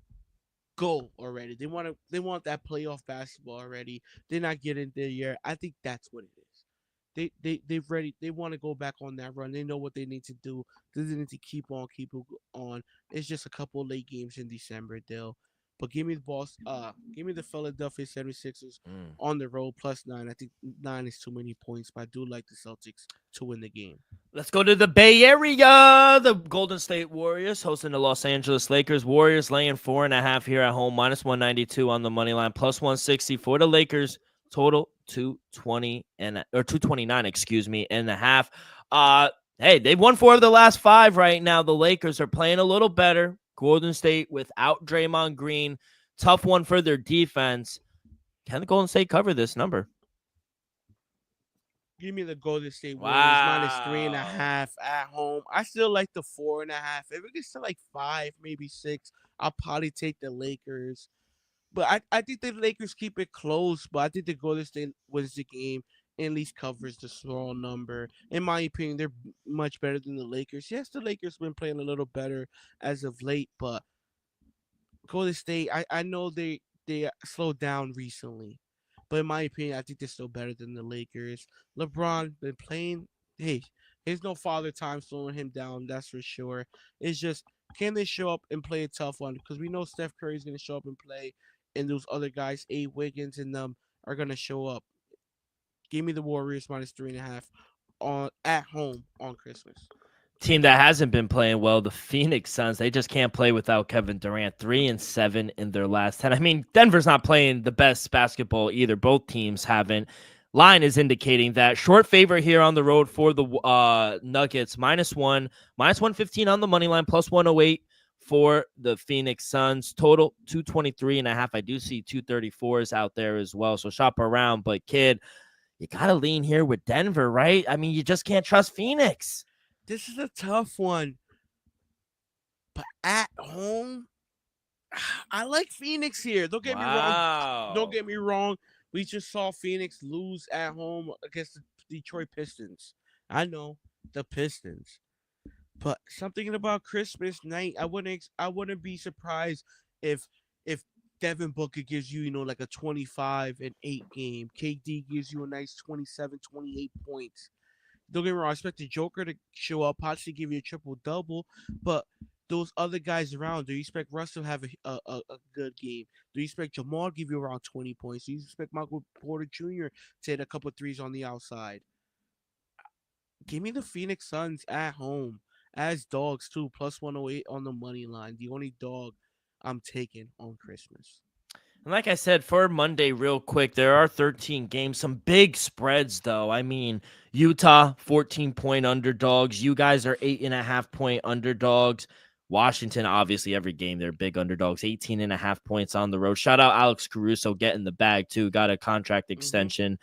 go already. They want that playoff basketball already. They're not getting there yet. I think that's what it is. They've ready. They want to go back on that run. They know what they need to do. They need to keep on. It's just a couple of late games in December, Dale. But give me the boss. Give me the Philadelphia 76ers on the road plus 9. I think 9 is too many points, but I do like the Celtics to win the game. Let's go to the Bay Area. The Golden State Warriors hosting the Los Angeles Lakers. Warriors laying 4.5 here at home, minus 192 on the money line, plus 160 for the Lakers. Total 229, and a half. Hey, they've won 4 of the last 5 right now. The Lakers are playing a little better. Golden State without Draymond Green. Tough one for their defense. Can the Golden State cover this number? Give me the Golden State Warriors minus 3.5 at home. I still like the 4.5. If it gets to like 5, maybe 6, I'll probably take the Lakers. But I think the Lakers keep it close. But I think the Golden State wins the game and at least covers the small number. In my opinion, they're much better than the Lakers. Yes, the Lakers been playing a little better as of late, but Golden State, I know they slowed down recently, but in my opinion, I think they're still better than the Lakers. LeBron been playing. Hey, there's no father time slowing him down. That's for sure. It's just can they show up and play a tough one? Because we know Steph Curry's gonna show up and play, and those other guys, A. Wiggins and them, are gonna show up. Give me the Warriors minus 3.5 on at home on Christmas. Team that hasn't been playing well, the Phoenix Suns, they just can't play without Kevin Durant. 3-7 in their last 10. I mean, Denver's not playing the best basketball either. Both teams haven't. Line is indicating that short favor here on the road for the Nuggets, -1, -115 on the money line, +108 for the Phoenix Suns. Total 223.5. I do see 234s out there as well. So shop around. But kid, you gotta lean here with Denver, right? I mean, you just can't trust Phoenix. This is a tough one, but at home, I like Phoenix here. Don't get me wrong. Don't Wow. get me wrong. We just saw Phoenix lose at home against the Detroit Pistons. I know the Pistons, but something about Christmas night, I wouldn't be surprised if if Devin Booker gives you, like a 25-8 game. KD gives you a nice 27, 28 points. Don't get me wrong, I expect the Joker to show up, possibly give you a triple double, but those other guys around, do you expect Russ to have a good game? Do you expect Jamal to give you around 20 points? Do you expect Michael Porter Jr. to hit a couple threes on the outside? Give me the Phoenix Suns at home as dogs too, +108 on the money line. The only dog I'm taking on Christmas. And like I said, for Monday, real quick, there are 13 games, some big spreads, though. I mean, Utah, 14-point underdogs. You guys are 8.5-point underdogs. Washington, obviously, every game they're big underdogs, 18.5 points on the road. Shout out Alex Caruso getting the bag, too. Got a contract Mm-hmm. extension.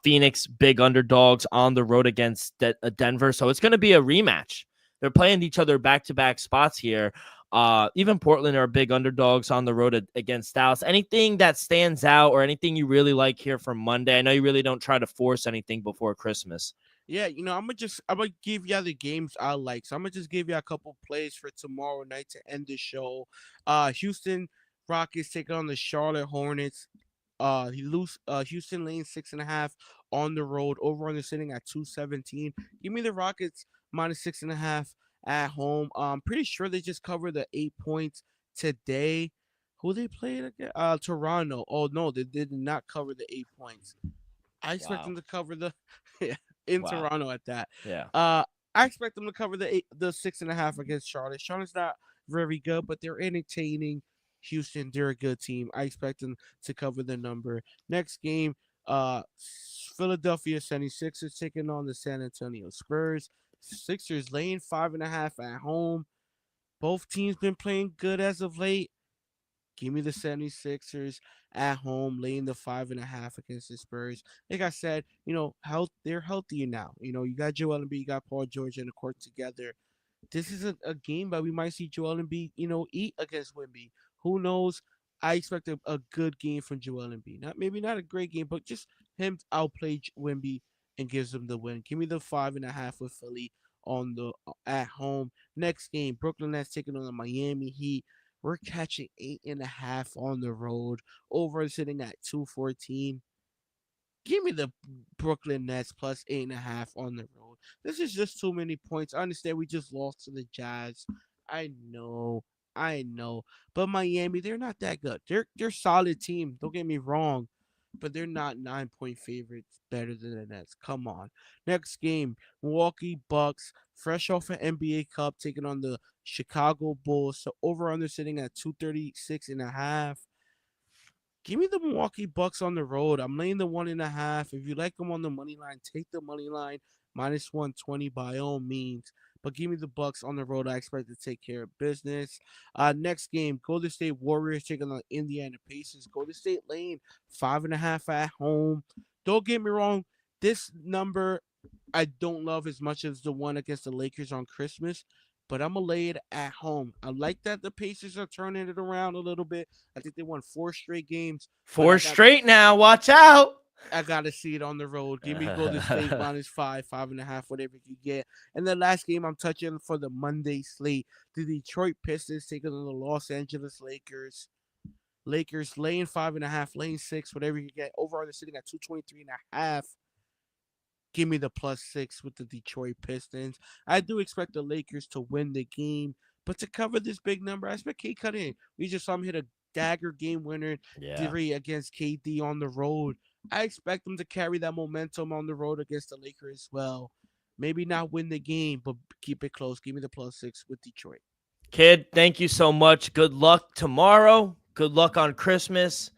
Phoenix, big underdogs on the road against Denver. So it's going to be a rematch. They're playing each other back-to-back spots here. Even Portland are big underdogs on the road against Dallas. Anything that stands out or anything you really like here from Monday? I know you really don't try to force anything before Christmas. Yeah, I'm gonna give you the games I like. So I'm gonna just give you a couple plays for tomorrow night to end the show. Houston Rockets taking on the Charlotte Hornets. Houston laying 6.5 on the road. Over on the sitting at 217. Give me the Rockets -6.5 at home. Pretty sure they just covered the 8 points today. Who they played again? Toronto. Oh no, they did not cover the 8 points. I expect Wow. them to cover the in Wow. Toronto at that. Yeah. I expect them to cover the 6.5 against Charlotte. Charlotte's not very good, but they're entertaining. Houston, they're a good team. I expect them to cover the number. Next game, uh, Philadelphia 76ers taking on the San Antonio Spurs. Sixers laying 5.5 at home. Both teams been playing good as of late. Give me the 76ers at home, laying the 5.5 against the Spurs. Like I said, they're healthier now. You got Joel Embiid, you got Paul George in the court together. This is a game that we might see Joel Embiid, eat against Wemby. Who knows? I expect a good game from Joel Embiid. Maybe not a great game, but just him outplay Wemby and gives them the win. Give me the 5.5 with Philly on the at home. Next game, Brooklyn Nets taking on the Miami Heat. We're catching 8.5 on the road. Over sitting at 214. Give me the Brooklyn Nets +8.5 on the road. This is just too many points. I understand we just lost to the Jazz. I know. But Miami, they're not that good. They're solid team. Don't get me wrong. But they're not 9-point favorites better than the Nets. Come on. Next game, Milwaukee Bucks, fresh off an NBA Cup, taking on the Chicago Bulls. So over under sitting at 236.5. Give me the Milwaukee Bucks on the road. I'm laying the 1.5. If you like them on the money line, take the money line -120 by all means. But give me the Bucks on the road. I expect to take care of business. Next game, Golden State Warriors taking on Indiana Pacers. Golden State laying 5.5 at home. Don't get me wrong. This number I don't love as much as the one against the Lakers on Christmas, but I'm gonna lay it at home. I like that the Pacers are turning it around a little bit. I think they won 4 straight games, but Four straight now. Watch out. I gotta see it on the road. Give me Golden State -5, 5.5, whatever you get. And the last game I'm touching for the Monday slate, the Detroit Pistons taking on the Los Angeles Lakers. Lakers laying 5.5, laying 6, whatever you get. Over on sitting at 223.5. Give me the +6 with the Detroit Pistons. I do expect the Lakers to win the game, but to cover this big number, I expect K cut in. We just saw him hit a dagger game winner Yeah. three against KD on the road. I expect them to carry that momentum on the road against the Lakers as well. Maybe not win the game, but keep it close. Give me the +6 with Detroit. Kid, thank you so much. Good luck tomorrow. Good luck on Christmas.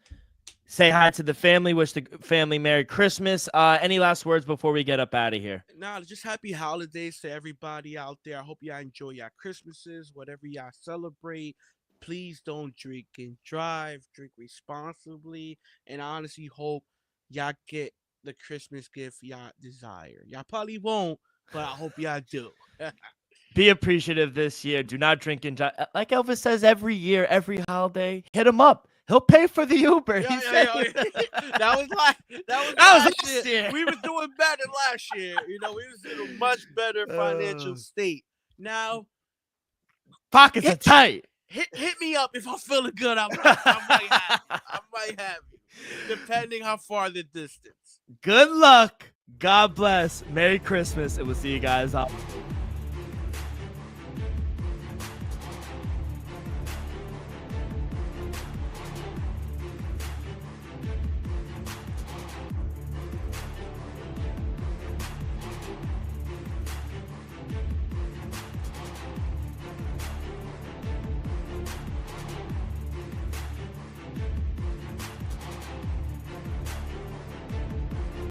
Say hi to the family. Wish the family Merry Christmas. Any last words before we get up out of here? Nah, just happy holidays to everybody out there. I hope y'all enjoy your Christmases, whatever y'all celebrate. Please don't drink and drive. Drink responsibly. And I honestly hope y'all get the Christmas gift y'all desire. Y'all probably won't, but I hope y'all do. Be appreciative this year. Do not drink and drive. Like Elvis says every year, every holiday, hit him up. He'll pay for the Uber. That was last year. We were doing better last year. We was in a much better financial state. Now, pockets are tight. Hit me up if I'm feeling good. I might have you, depending how far the distance. Good luck. God bless. Merry Christmas, and we'll see you guys.